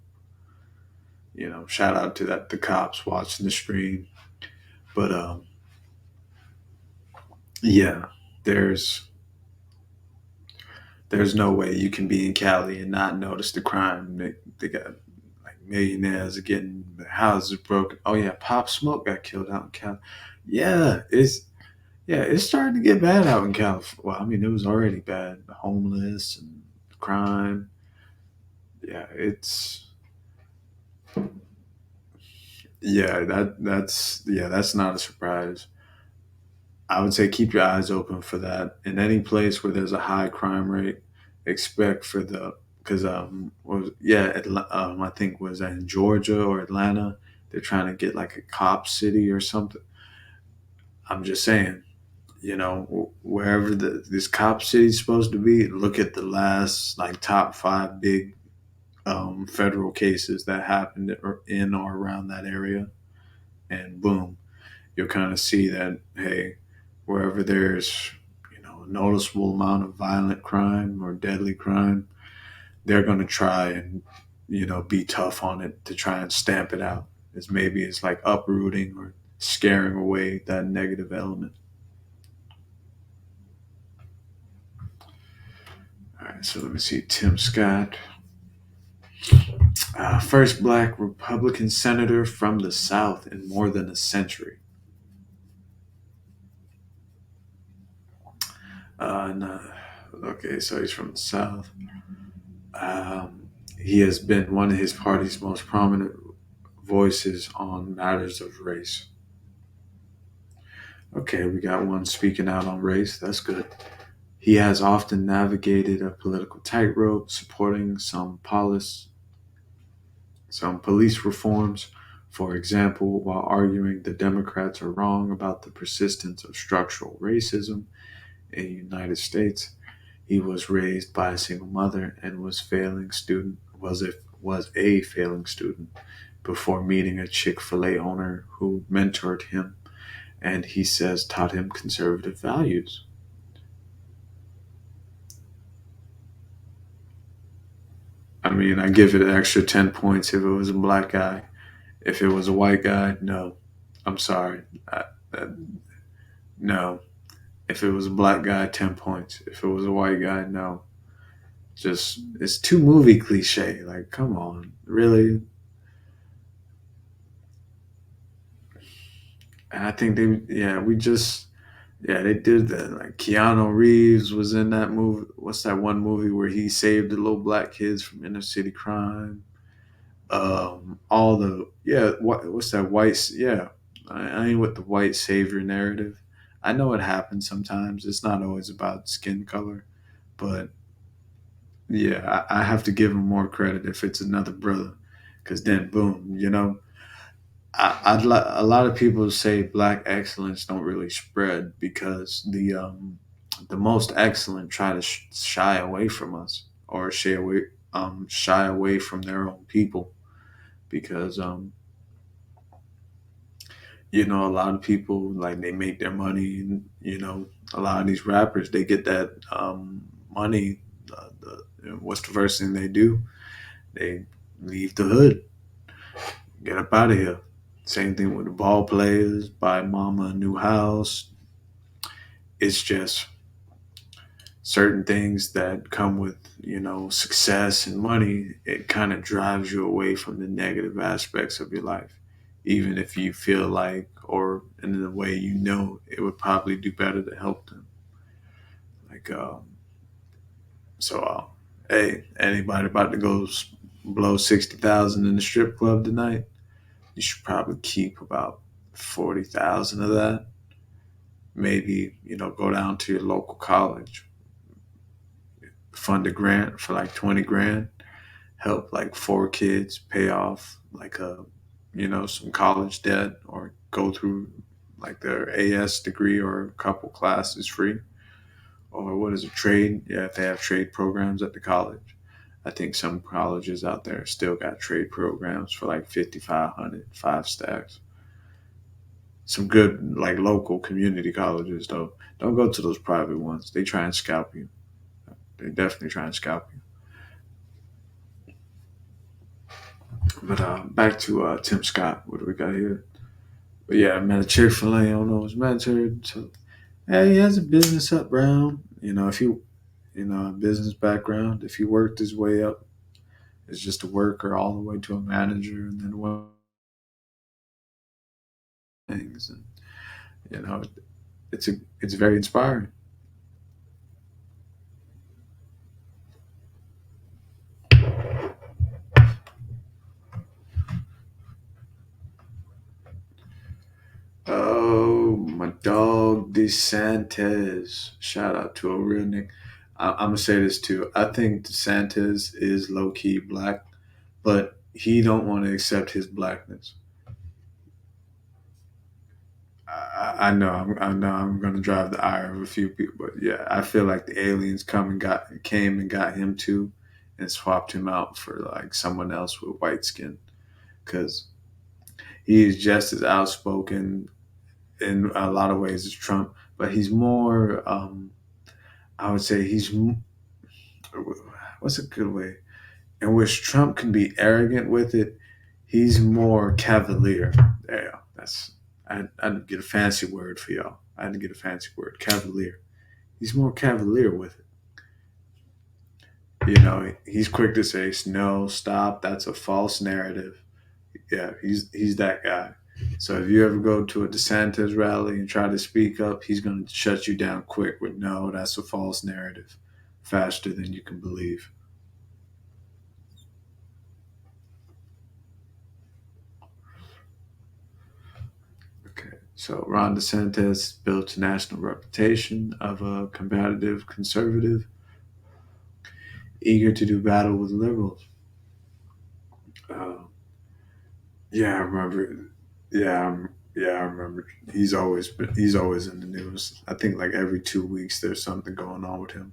Speaker 1: Shout out to that the cops watching the stream. But yeah, there's there's no way you can be in Cali and not notice the crime. They got like millionaires getting their houses broken. Oh yeah, Pop Smoke got killed out in Cali. Yeah, it's starting to get bad out in California. Well, I mean, it was already bad. The homeless and crime. Yeah, that's not a surprise. I would say keep your eyes open for that. In any place where there's a high crime rate, expect for the because I think was that in Georgia or Atlanta. They're trying to get like a cop city or something. I'm just saying, wherever this cop city is supposed to be, look at the last like top five big federal cases that happened in or around that area, and boom, you'll kind of see that hey, wherever there's a noticeable amount of violent crime or deadly crime, they're going to try and be tough on it to try and stamp it out. As maybe it's like uprooting or scaring away that negative element. So let me see. Tim Scott, first black Republican senator from the South in more than a century. No, okay, so he's from the South. Um, he has been one of his party's most prominent voices on matters of race. Okay, we got one speaking out on race. That's good. He has often navigated a political tightrope, supporting some police reforms, for example, while arguing the Democrats are wrong about the persistence of structural racism in the United States. He was raised by a single mother and was a failing student before meeting a Chick-fil-A owner who mentored him and he says taught him conservative values. I mean, I give it an extra 10 points if it was a black guy. If it was a white guy, no. I'm sorry. I, no. If it was a black guy, 10 points. If it was a white guy, no. Just, it's too movie cliche. Like, come on. Really? And I think they did that. Like, Keanu Reeves was in that movie. What's that one movie where he saved the little black kids from inner city crime? All the yeah what's that yeah, I ain't with the white savior narrative. I know it happens sometimes. It's not always about skin color, but yeah, I have to give him more credit if it's another brother, because then boom, a lot of people say black excellence don't really spread because the most excellent try to shy away from us, or shy away from their own people, because a lot of people, like, they make their money, and a lot of these rappers, they get that money. What's the first thing they do? They leave the hood, get up out of here. Same thing with the ball players, buy mama a new house. It's just certain things that come with success and money. It kind of drives you away from the negative aspects of your life, even if you feel like, or in a way, it would probably do better to help them. Like, so hey, anybody about to go blow 60,000 in the strip club tonight, you should probably keep about 40,000 of that. Maybe go down to your local college, fund a grant for like 20 grand, help like four kids pay off like some college debt, or go through like their AS degree or a couple classes free. Or what is it, trade? Yeah, if they have trade programs at the college. I think some colleges out there still got trade programs for like 5,500, five stacks. Some good like local community colleges though. Don't go to those private ones. They try and scalp you. They definitely try and scalp you. But back to Tim Scott. What do we got here? But yeah, I met a Chick-fil-A owner, was mentored. So yeah, he has a business background. If a business background. If he worked his way up as just a worker all the way to a manager, and then one things, and you know, it's very inspiring. Oh, my dog DeSantis. Shout out to a real nigga. I'm gonna say this too. I think DeSantis is low key black, but he don't want to accept his blackness. I know I'm gonna drive the ire of a few people, but yeah, I feel like the aliens came and got him too, and swapped him out for like someone else with white skin, because he is just as outspoken in a lot of ways as Trump, but he's more. I would say what's a good way in which Trump can be arrogant with it. He's more cavalier. Yeah, I had to get a fancy word for y'all. I had to get a fancy word, cavalier. He's more cavalier with it. He's quick to say, no, stop, that's a false narrative. Yeah, he's that guy. So if you ever go to a DeSantis rally and try to speak up, he's going to shut you down quick with, no, that's a false narrative, faster than you can believe. Okay, so Ron DeSantis built a national reputation of a combative conservative, eager to do battle with liberals. Uh, yeah, I remember. Yeah, I remember. He's always in the news. I think like every 2 weeks there's something going on with him.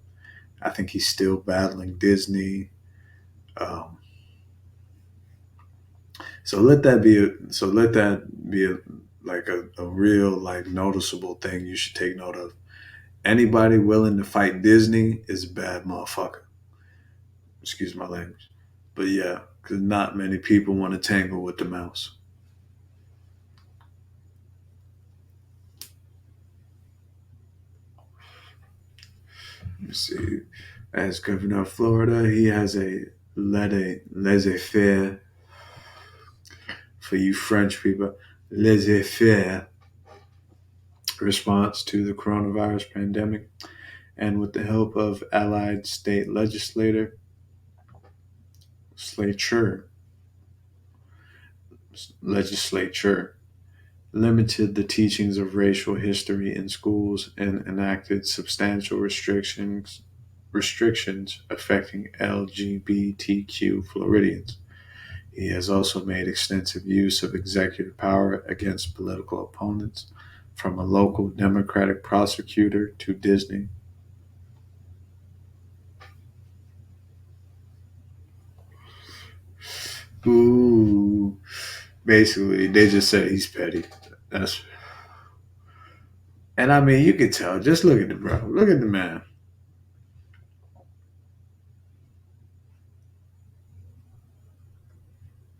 Speaker 1: I think he's still battling Disney. Um, so let that be like a real like noticeable thing you should take note of. Anybody willing to fight Disney is a bad motherfucker. Excuse my language, but yeah, because not many people want to tangle with the mouse. Let me see. As governor of Florida, he has a laissez-faire for you French people, laissez-faire response to the coronavirus pandemic, and with the help of allied state slature, legislature, limited the teachings of racial history in schools and enacted substantial restrictions affecting LGBTQ Floridians. He has also made extensive use of executive power against political opponents, from a local Democratic prosecutor to Disney. Ooh, basically, they just said he's petty. That's And I mean, you can tell. Just look at the bro. Look at the man.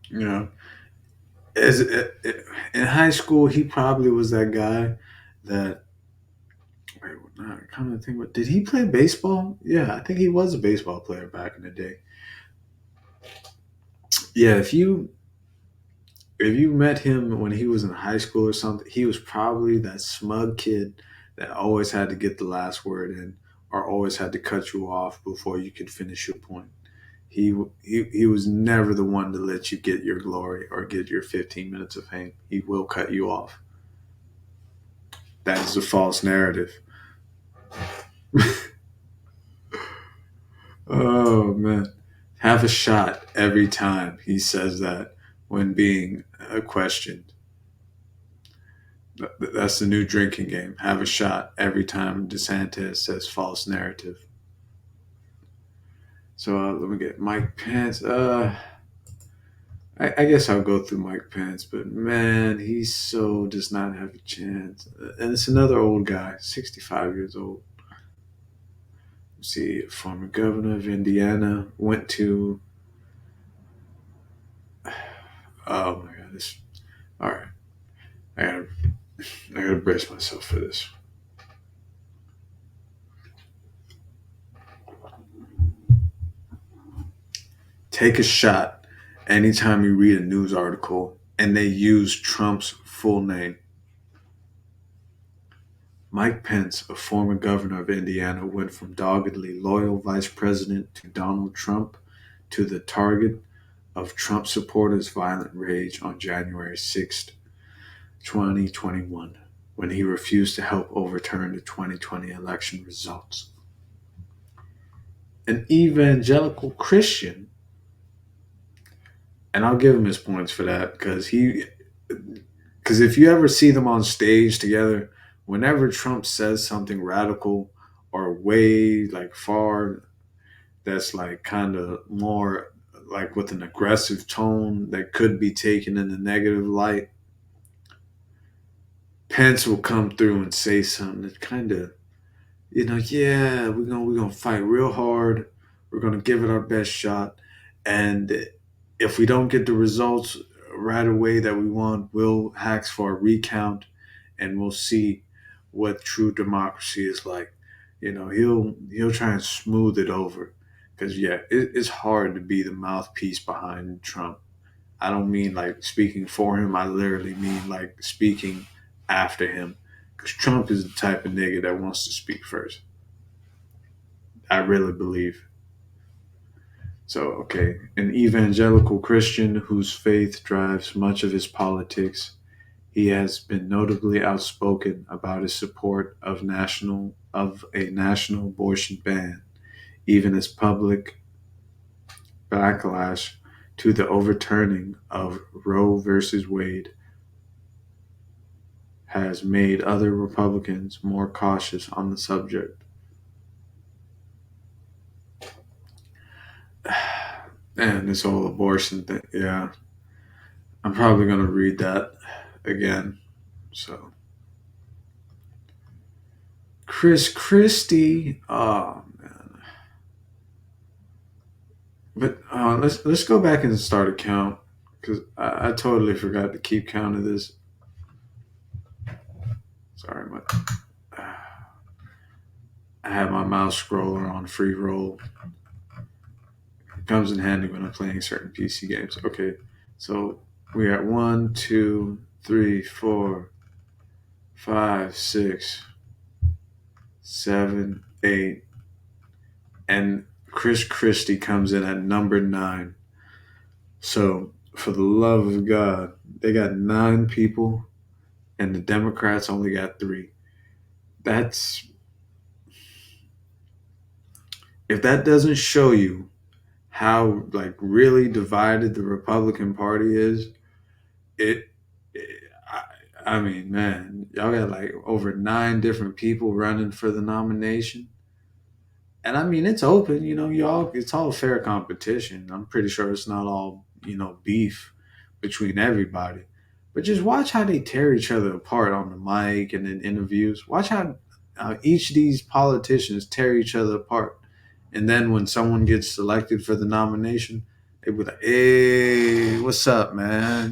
Speaker 1: You know, as in high school, he probably was that guy that. Wait, not kind of think. But did he play baseball? Yeah, I think he was a baseball player back in the day. Yeah, if you met him when he was in high school or something, he was probably that smug kid that always had to get the last word in, or always had to cut you off before you could finish your point. He was never the one to let you get your glory or get your 15 minutes of fame. He will cut you off. That is a false narrative. Oh man, have a shot every time he says that when being questioned. That's the new drinking game. Have a shot every time DeSantis says false narrative. So let me get Mike Pence. I guess I'll go through Mike Pence, but man, he so does not have a chance. And it's another old guy, 65 years old. See, former governor of Indiana went to. Oh my God! This. All right, I gotta, I gotta brace myself for this. Take a shot anytime you read a news article and they use Trump's full name. Mike Pence, a former governor of Indiana, went from doggedly loyal vice president to Donald Trump to the target of Trump supporters' violent rage on January 6th, 2021, when he refused to help overturn the 2020 election results. An evangelical Christian, and I'll give him his points for that because if you ever see them on stage together, whenever Trump says something radical or way like far, that's like kind of more like with an aggressive tone that could be taken in a negative light, Pence will come through and say something that kind of, yeah, we're gonna fight real hard. We're gonna give it our best shot, and if we don't get the results right away that we want, we'll ask for a recount, and we'll see what true democracy is like. He'll try and smooth it over Because yeah, it's hard to be the mouthpiece behind Trump. I don't mean like speaking for him. I literally mean like speaking after him. Because Trump is the type of nigga that wants to speak first. I really believe. So, okay, an evangelical Christian whose faith drives much of his politics, he has been notably outspoken about his support of a national abortion ban, even as public backlash to the overturning of Roe versus Wade has made other Republicans more cautious on the subject. And this whole abortion thing, yeah, I'm probably going to read that again. So, Chris Christie, oh man. But let's go back and start a count because I totally forgot to keep count of this. Sorry, I have my mouse scroller on free roll. It comes in handy when I'm playing certain PC games. Okay, so we are at 1, 2, 3, 4, 5, 6, 7, 8, and Chris Christie comes in at number 9. So, for the love of God, they got 9 people, and the Democrats only got 3. That's if that doesn't show you how like really divided the Republican Party is, it, it I mean, man, y'all got like over 9 different people running for the nomination. And I mean, it's open, y'all, it's all fair competition. I'm pretty sure it's not all, beef between everybody. But just watch how they tear each other apart on the mic and in interviews. Watch how each of these politicians tear each other apart. And then when someone gets selected for the nomination, they be like, "Hey, what's up, man?"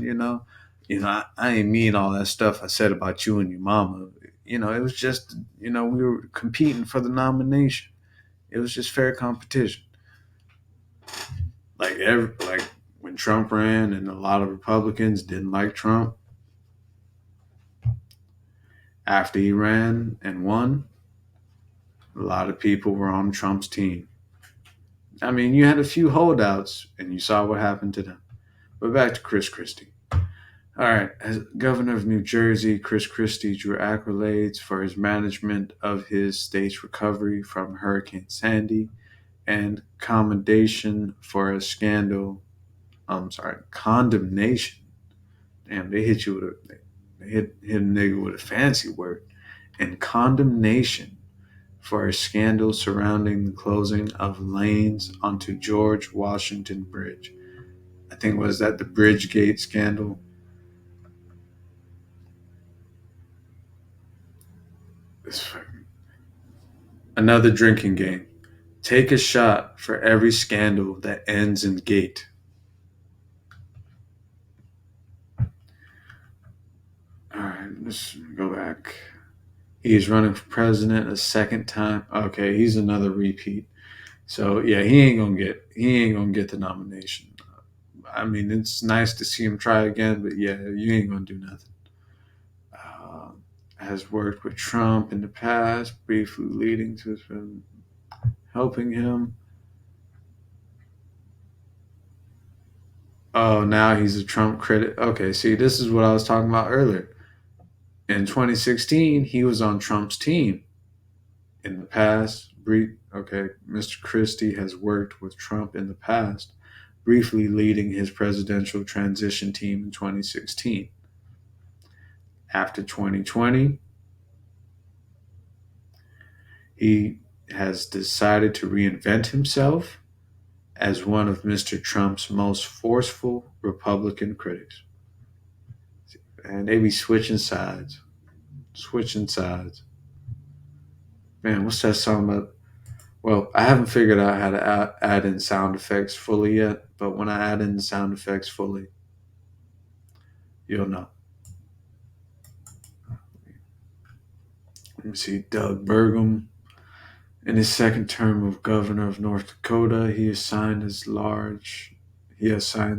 Speaker 1: I ain't mean all that stuff I said about you and your mama. It was just, we were competing for the nomination. It was just fair competition. Like when Trump ran, and a lot of Republicans didn't like Trump. After he ran and won, a lot of people were on Trump's team. I mean, you had a few holdouts, and you saw what happened to them. But back to Chris Christie. All right, as governor of New Jersey, Chris Christie drew accolades for his management of his state's recovery from Hurricane Sandy and commendation for a scandal. I'm sorry, condemnation. Damn, they hit you with they hit a nigga with a fancy word. And condemnation for a scandal surrounding the closing of lanes onto George Washington Bridge. I think was that the Bridgegate scandal. Another drinking game. Take a shot for every scandal that ends in gate. All right, let's go back. He's running for president a second time. Okay, he's another repeat. So yeah, he ain't gonna get the nomination. I mean, it's nice to see him try again, but yeah, you ain't gonna do nothing. Uh, has worked with Trump in the past, briefly leading to helping him. Oh, now he's a Trump critic. Okay, see, this is what I was talking about earlier. In 2016, he was on Trump's team. In the past, okay, Mr. Christie has worked with Trump in the past, briefly leading his presidential transition team in 2016. After 2020, he has decided to reinvent himself as one of Mr. Trump's most forceful Republican critics. And they be switching sides, switching sides. Man, what's that song about? Well, I haven't figured out how to add in sound effects fully yet, but when I add in the sound effects fully, you'll know. Let me see, Doug Burgum. In his second term of governor of North Dakota, he has signed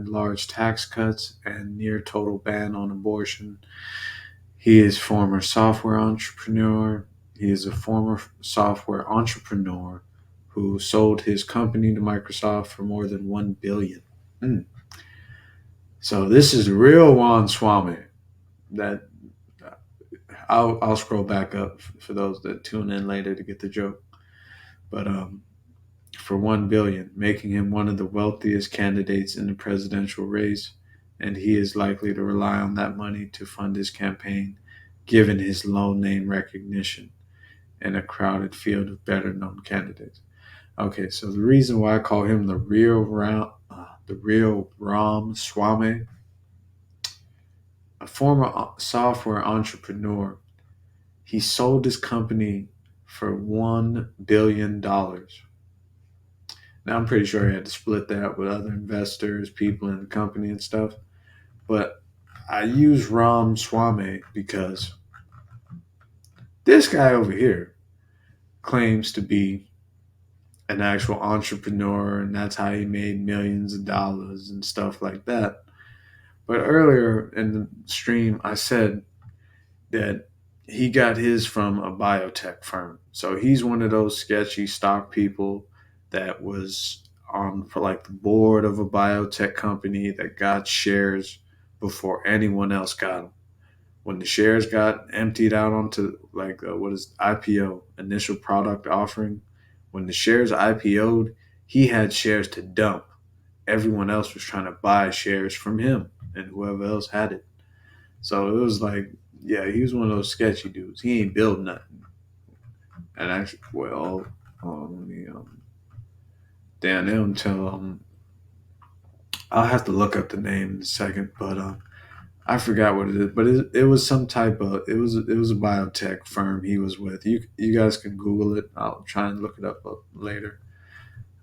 Speaker 1: large tax cuts and near total ban on abortion. He is former software entrepreneur. He is a former software entrepreneur who sold his company to Microsoft for more than 1 billion. Mm. So this is the real Juan Swami. That I'll scroll back up for those that tune in later to get the joke. But for 1 billion, making him one of the wealthiest candidates in the presidential race, and he is likely to rely on that money to fund his campaign, given his low name recognition in a crowded field of better known candidates. Okay, so the reason why I call him the real Ram Swamy, a former software entrepreneur, he sold his company for $1 billion. Now I'm pretty sure he had to split that with other investors, people in the company and stuff. But I use Ram Swamy because this guy over here claims to be an actual entrepreneur and that's how he made millions of dollars and stuff like that. But earlier in the stream, I said that he got his from a biotech firm. So he's one of those sketchy stock people that was on for like the board of a biotech company that got shares before anyone else got them. When the shares got emptied out onto like what is IPO, initial product offering, when the shares IPO'd, he had shares to dump. Everyone else was trying to buy shares from him and whoever else had it. So it was like, yeah, he was one of those sketchy dudes. He ain't built nothing. And actually, well, let me, damn, they don't tell. I'll have to look up the name in a second, but I forgot what it is. But it was some type of it was a biotech firm he was with. You guys can Google it. I'll try and look it up later.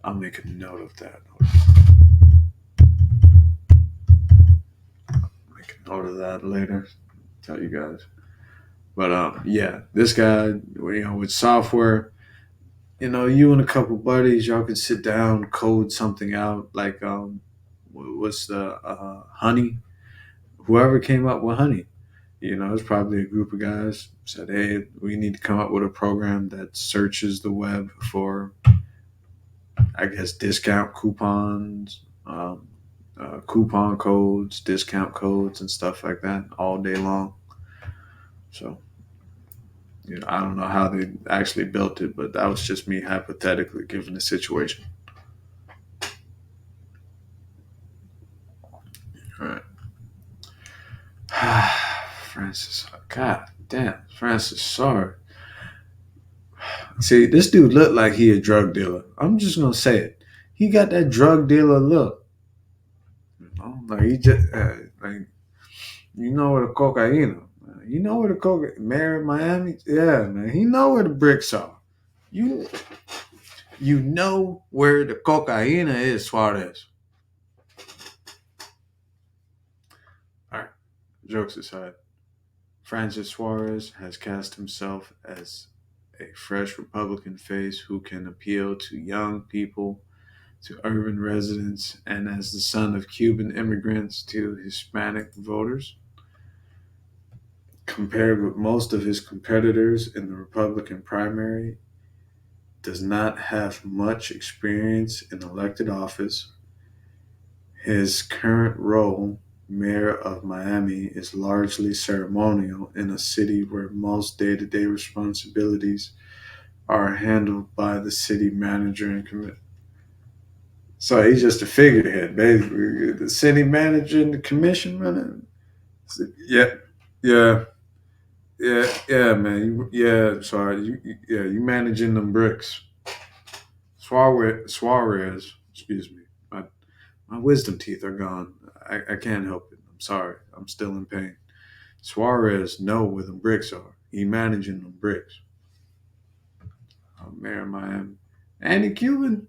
Speaker 1: I'll make a note of that. Make a note of that later. Tell you guys. But yeah, this guy, with software, you and a couple buddies, y'all could sit down, code something out. Like, what's the Honey? Whoever came up with Honey, it's probably a group of guys said, "Hey, we need to come up with a program that searches the web for, I guess, discount coupons, coupon codes, discount codes, and stuff like that all day long." So, I don't know how they actually built it, but that was just me hypothetically given the situation. All right. Francis, God damn, Francis, sorry. See, this dude looked like he a drug dealer. I'm just gonna say it. He got that drug dealer look. Like he just like where the cocaine. You know where the cocaine. Mayor of Miami. Yeah, man. He know where the bricks are. You you know where the cocaine is, Suarez. All right. Jokes aside, Francis Suarez has cast himself as a fresh Republican face who can appeal to young people, to urban residents, and as the son of Cuban immigrants to Hispanic voters. Compared with most of his competitors in the Republican primary, does not have much experience in elected office. His current role, mayor of Miami, is largely ceremonial in a city where most day-to-day responsibilities are handled by the city manager and committee. So he's just a figurehead, basically. The city manager and the commission. Yeah, yeah, yeah, man. Yeah, sorry. You managing them bricks. Suarez, excuse me. My wisdom teeth are gone. I can't help it. I'm sorry. I'm still in pain. Suarez know where the bricks are. He managing them bricks. Mayor of Miami. Andy Cuban?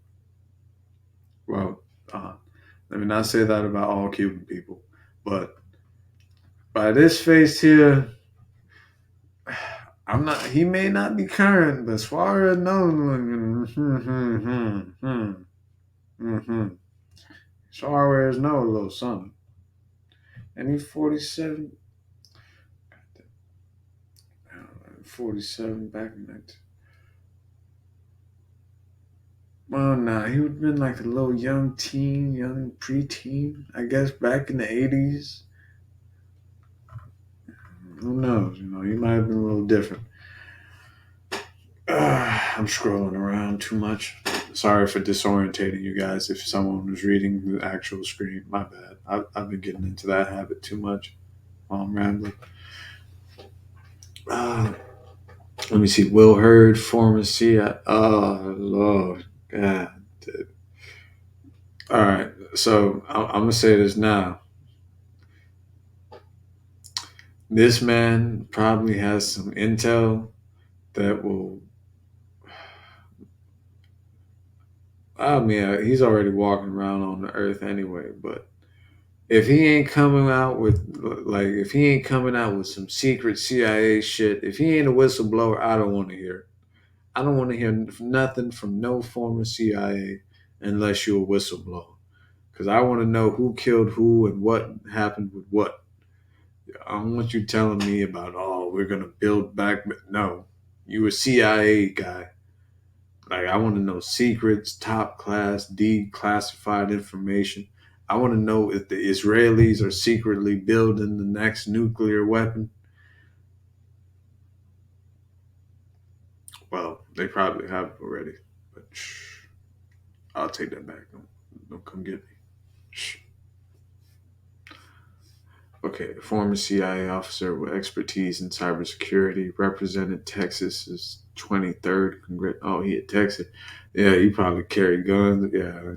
Speaker 1: Well, let me not say that about all Cuban people. But by this face here, I'm not. He may not be current, but Suarez knows. Suarez knows a little something, and he's 47. 47 back in that. Well, nah, he would have been like a little young teen, young preteen, I guess, back in the 80s. Who knows? He might have been a little different. I'm scrolling around too much. Sorry for disorientating you guys if someone was reading the actual screen. My bad. I've been getting into that habit too much while I'm rambling. Uh, Let me see. Will Hurd, former CIA. Oh, Lord. God. All right. So I'm going to say this now. This man probably has some intel that will. I mean, he's already walking around on the earth anyway, but if he ain't coming out with if he ain't coming out with some secret CIA shit, if he ain't a whistleblower, I don't want to hear. I don't want to hear nothing from no former CIA unless you're a whistleblower, because I want to know who killed who and what happened with what. I don't want you telling me about we're gonna build back. No, you a CIA guy. Like, I want to know secrets, top class, declassified information. I want to know if the Israelis are secretly building the next nuclear weapon. Well, they probably have already, but I'll take that back. Don't come get me. Shh. Okay, a former CIA officer with expertise in cybersecurity represented Texas's 23rd Congress. Oh, he had Texas. Yeah, he probably carried guns. Yeah,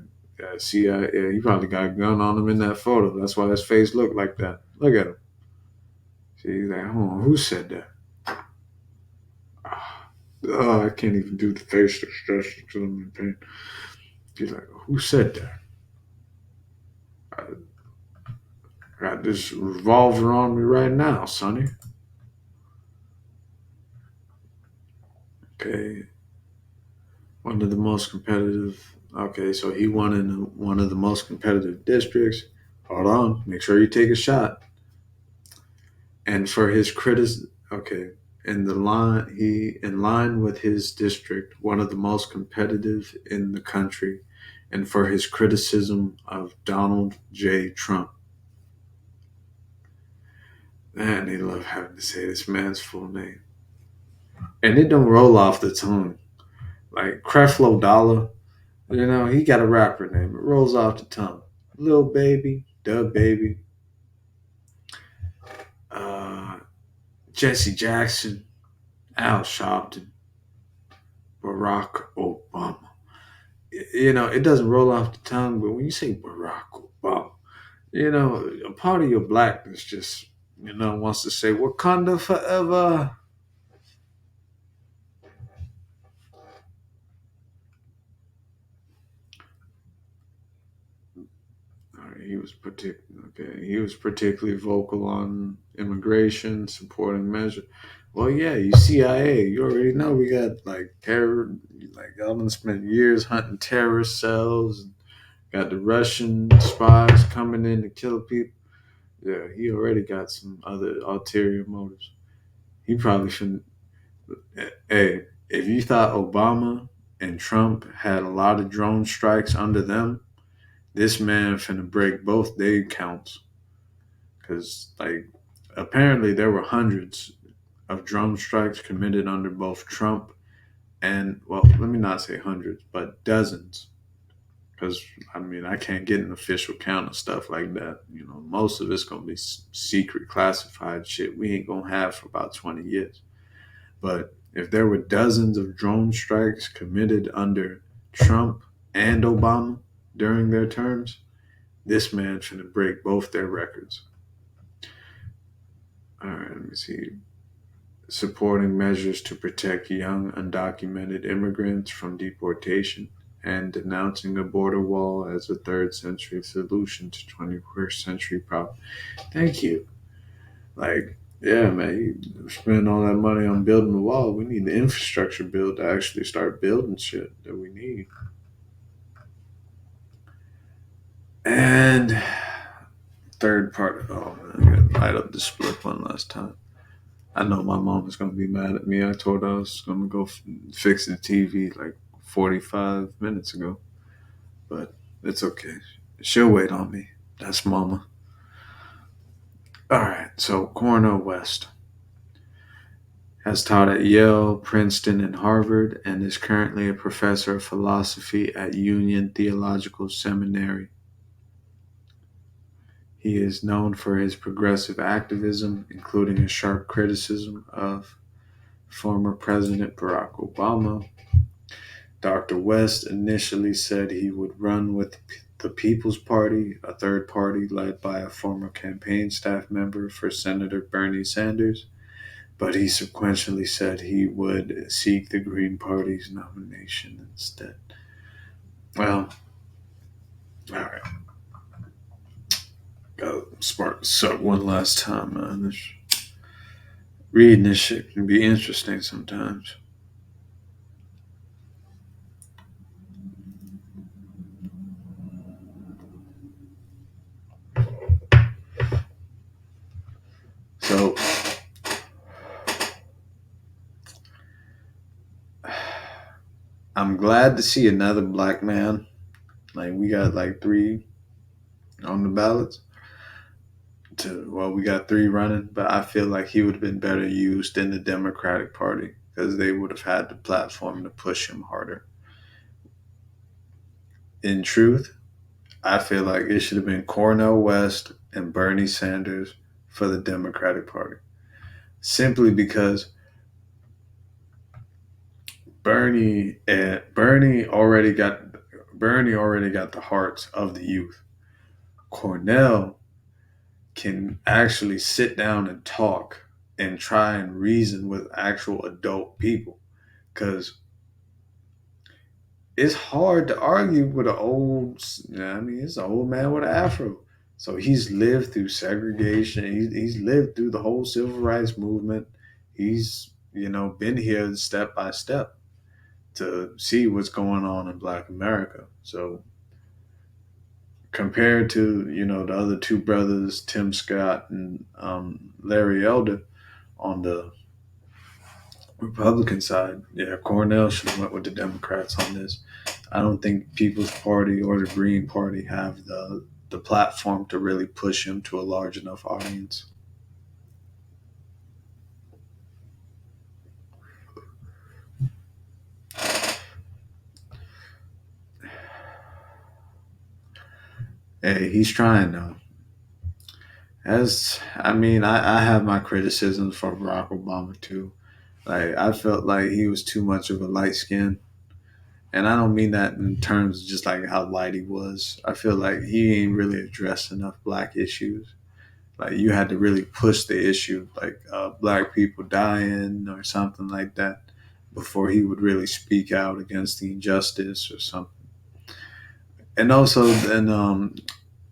Speaker 1: CIA. Yeah, he probably got a gun on him in that photo. That's why his face looked like that. Look at him. See, he's like, hold on, who said that? Oh, I can't even do the face expression because I'm in pain. He's like, who said that? I got this revolver on me right now, Sonny. Okay, one of the most competitive. Okay, so he won in one of the most competitive districts. Hold on, make sure you take a shot. And for his okay, in line with his district, one of the most competitive in the country, and for his criticism of Donald J. Trump. Man, they love having to say this man's full name, and it don't roll off the tongue. Like Creflo Dollar, he got a rapper name. It rolls off the tongue. Lil Baby, Dub Baby, uh, Jesse Jackson, Al Sharpton, Barack Obama. It doesn't roll off the tongue, but when you say Barack Obama, a part of your blackness just, wants to say Wakanda forever. He was He was particularly vocal on immigration, supporting measures. Well, yeah, you CIA. You already know we got like terror. Like, I'm gonna spend years hunting terrorist cells. Got the Russian spies coming in to kill people. Yeah, he already got some other ulterior motives. He probably shouldn't. Hey, if you thought Obama and Trump had a lot of drone strikes under them, this man finna break both their accounts. Because, like, apparently there were hundreds of drone strikes committed under both Trump and, well, let me not say hundreds, but dozens. Because, I mean, I can't get an official count of stuff like that. Most of it's going to be secret, classified shit we ain't going to have for about 20 years. But if there were dozens of drone strikes committed under Trump and Obama during their terms, this man finna break both their records. All right, let me see. Supporting measures to protect young undocumented immigrants from deportation and denouncing a border wall as a third century solution to 21st century problems. Thank you. Like, Yeah, man, you spend all that money on building the wall. We need the infrastructure build to actually start building shit that we need. And third part, oh man, I gotta light up the split one last time. I know my mom is gonna be mad at me. I told her I was gonna go fix the TV like 45 minutes ago, but it's okay. She'll wait on me. That's mama. All right, so Cornel West has taught at Yale, Princeton, and Harvard, and is currently a professor of philosophy at Union Theological Seminary. He is known for his progressive activism, including a sharp criticism of former President Barack Obama. Dr. West initially said he would run with the People's Party, a third party led by a former campaign staff member for Senator Bernie Sanders, but he sequentially said he would seek the Green Party's nomination instead. Well, all right. Got spark suck one last time, man. Reading this shit can be interesting sometimes. So, I'm glad to see another black man. Like, we got like three on the ballots. Well, we got three running, but I feel like he would have been better used in the Democratic Party because they would have had the platform to push him harder. In truth, I feel like it should have been Cornel West and Bernie Sanders for the Democratic Party. Simply because Bernie already got the hearts of the youth. Cornell can actually sit down and talk and try and reason with actual adult people because it's hard to argue with an old, I mean, it's an old man with an afro. So he's lived through segregation. He's lived through the whole civil rights movement. He's, been here step by step to see what's going on in Black America. So compared to, the other two brothers, Tim Scott and Larry Elder on the Republican side, yeah, Cornell should have went with the Democrats on this. I don't think People's Party or the Green Party have the platform to really push him to a large enough audience. Hey, he's trying though. As I mean, I have my criticisms for Barack Obama too. Like I felt like he was too much of a light skin. And I don't mean that in terms of just like how light he was. I feel like he ain't really addressed enough black issues. Like you had to really push the issue, like black people dying or something like that, before he would really speak out against the injustice or something. And also, then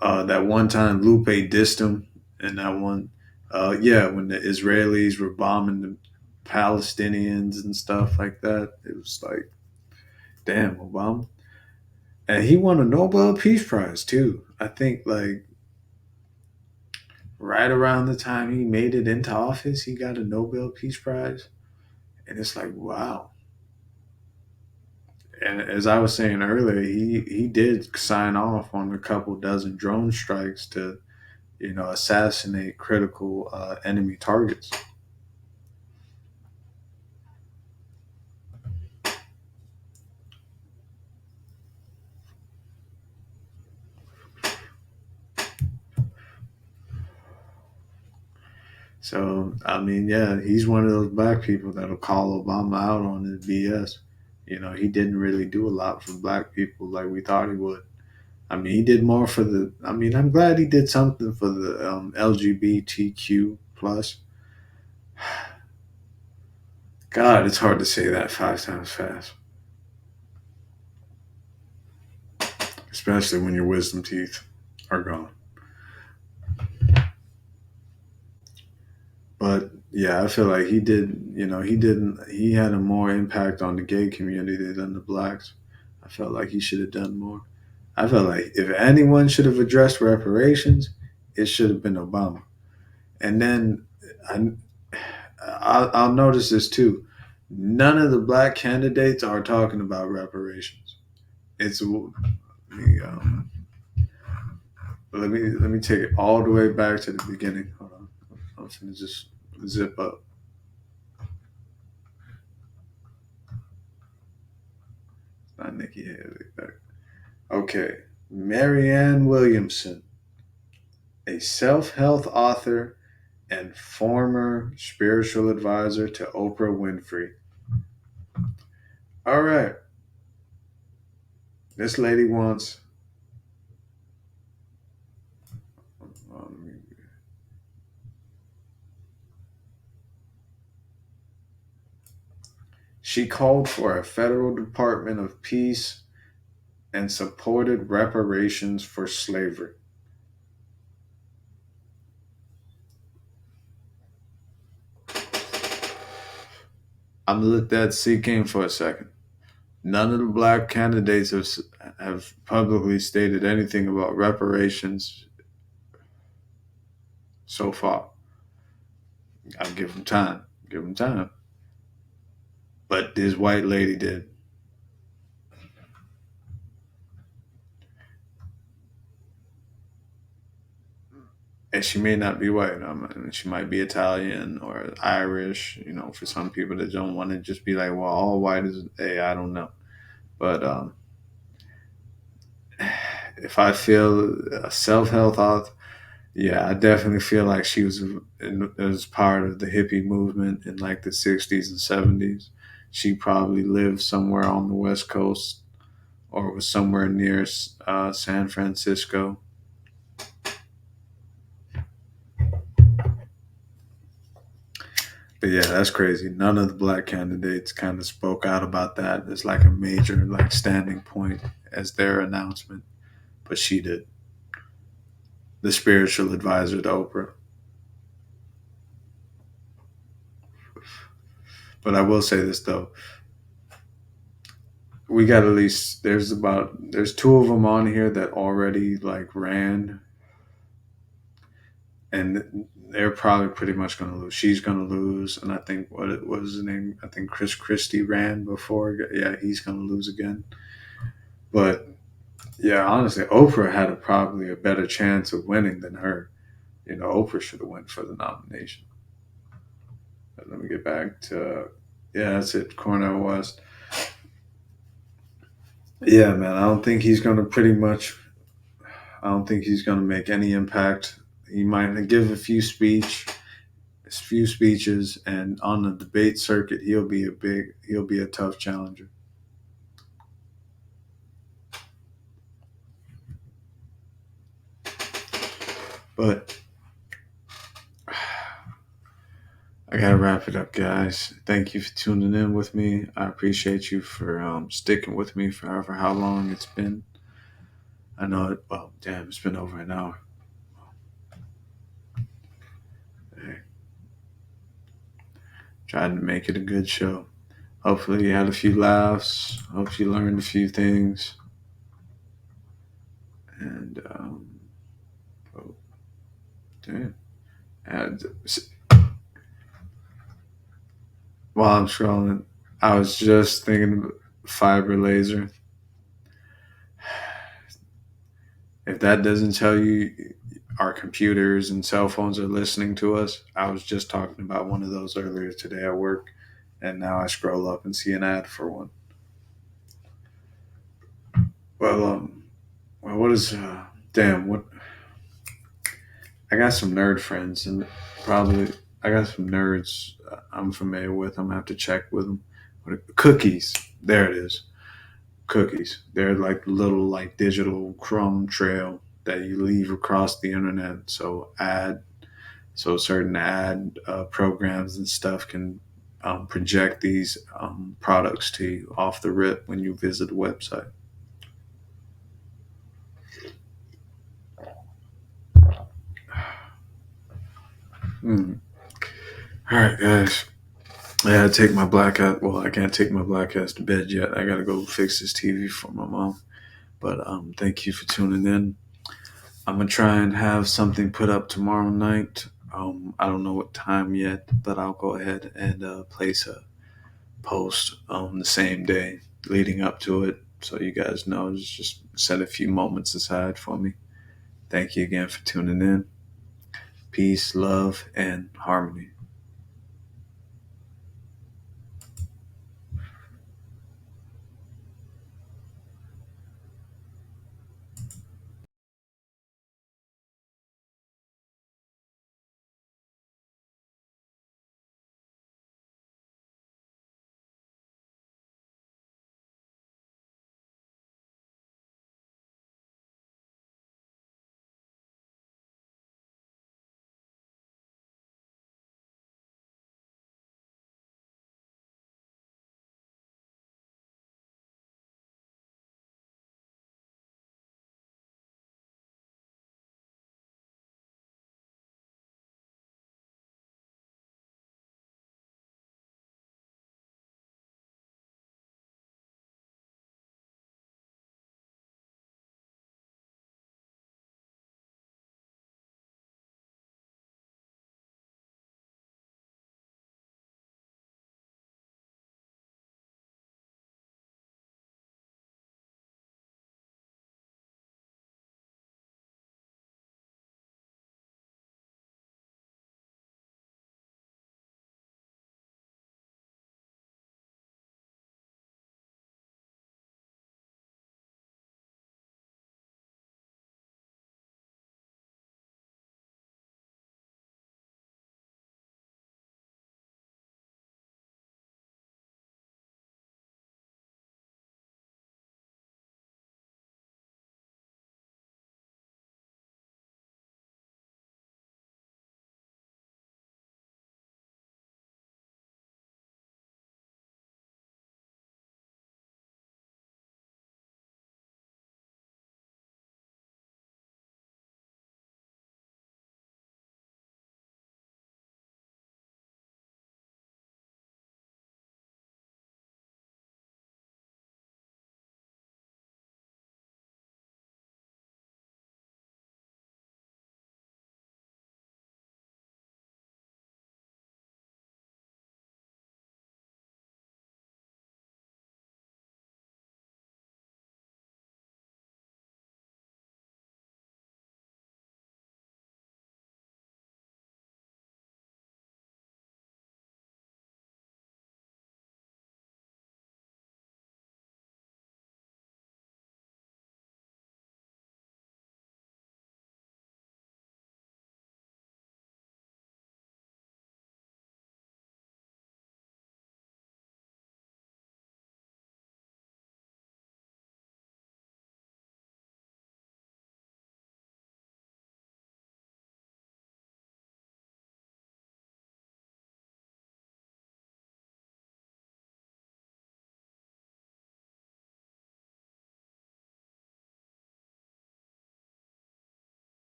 Speaker 1: that one time Lupe dissed him, and that one, yeah, when the Israelis were bombing the Palestinians and stuff like that, it was like, damn, Obama. And he won a Nobel Peace Prize too. I think like right around the time he made it into office, he got a Nobel Peace Prize. And it's like, wow. And as I was saying earlier, he did sign off on a couple dozen drone strikes to, assassinate critical enemy targets. So I mean, yeah, he's one of those black people that'll call Obama out on his BS. He didn't really do a lot for black people like we thought he would. I mean, he did more for the. I mean, I'm glad he did something for the LGBTQ plus. God, it's hard to say that 5 times fast, especially when your wisdom teeth are gone. But Yeah, I feel like he did. He didn't. He had a more impact on the gay community than the blacks. I felt like he should have done more. I felt like if anyone should have addressed reparations, it should have been Obama. And then I, I'll notice this too. None of the black candidates are talking about reparations. It's um, let me take it all the way back to the beginning. Hold on, I'm gonna just zip up. Not Nikki Haley. Okay, Marianne Williamson, a self-help author and former spiritual advisor to Oprah Winfrey. All right, this lady wants. Um, she called for a federal Department of Peace and supported reparations for slavery. I'm gonna let that sink in for a second. None of the black candidates have publicly stated anything about reparations so far. I'll give them time. Give them time. But this white lady did. And she may not be white. She might be Italian or Irish. For some people that don't want to just be like, well, all white is, hey, I don't know. But if I feel a self help author, yeah, I definitely feel like she was as part of the hippie movement in like the 60s and 70s. She probably lived somewhere on the West Coast or was somewhere near San Francisco. But yeah, that's crazy. None of the black candidates kind of spoke out about that as like a major like standing point as their announcement, but she did. The spiritual advisor to Oprah. But I will say this though, we got at least there's two of them on here that already like ran, and they're probably pretty much going to lose. She's going to lose, and I think what it was his name. I think Chris Christie ran before. Yeah, he's going to lose again. But yeah, honestly, Oprah had probably a better chance of winning than her. Oprah should have went for the nomination. But let me get back to yeah, that's it. Cornell West. Yeah, man, I don't think he's going to pretty much. I don't think he's going to make any impact. He might give few speeches, and on the debate circuit, he'll be a tough challenger. But I gotta wrap it up, guys. Thank you for tuning in with me. I appreciate you for sticking with me for however how long it's been. I know it. Well, damn, it's been over an hour. Hey, tried to make it a good show. Hopefully, you had a few laughs. Hope you learned a few things. And oh, damn. And while I'm scrolling, I was just thinking of fiber laser. If that doesn't tell you our computers and cell phones are listening to us, I was just talking about one of those earlier today at work, and now I scroll up and see an ad for one. Well, what is damn what? I got some nerd friends, and probably I got some nerds I'm familiar with. I'm gonna have to check with them. Cookies, there it is. Cookies. They're like little like digital crumb trail that you leave across the internet. So certain ad programs and stuff can project these products to you off the rip when you visit the website. Mm. All right, guys. I gotta take my black ass. Well, I can't take my black ass to bed yet. I gotta go fix this TV for my mom. But thank you for tuning in. I'm gonna try and have something put up tomorrow night. I don't know what time yet, but I'll go ahead and place a post the same day leading up to it, so you guys know. Just set a few moments aside for me. Thank you again for tuning in. Peace, love, and harmony.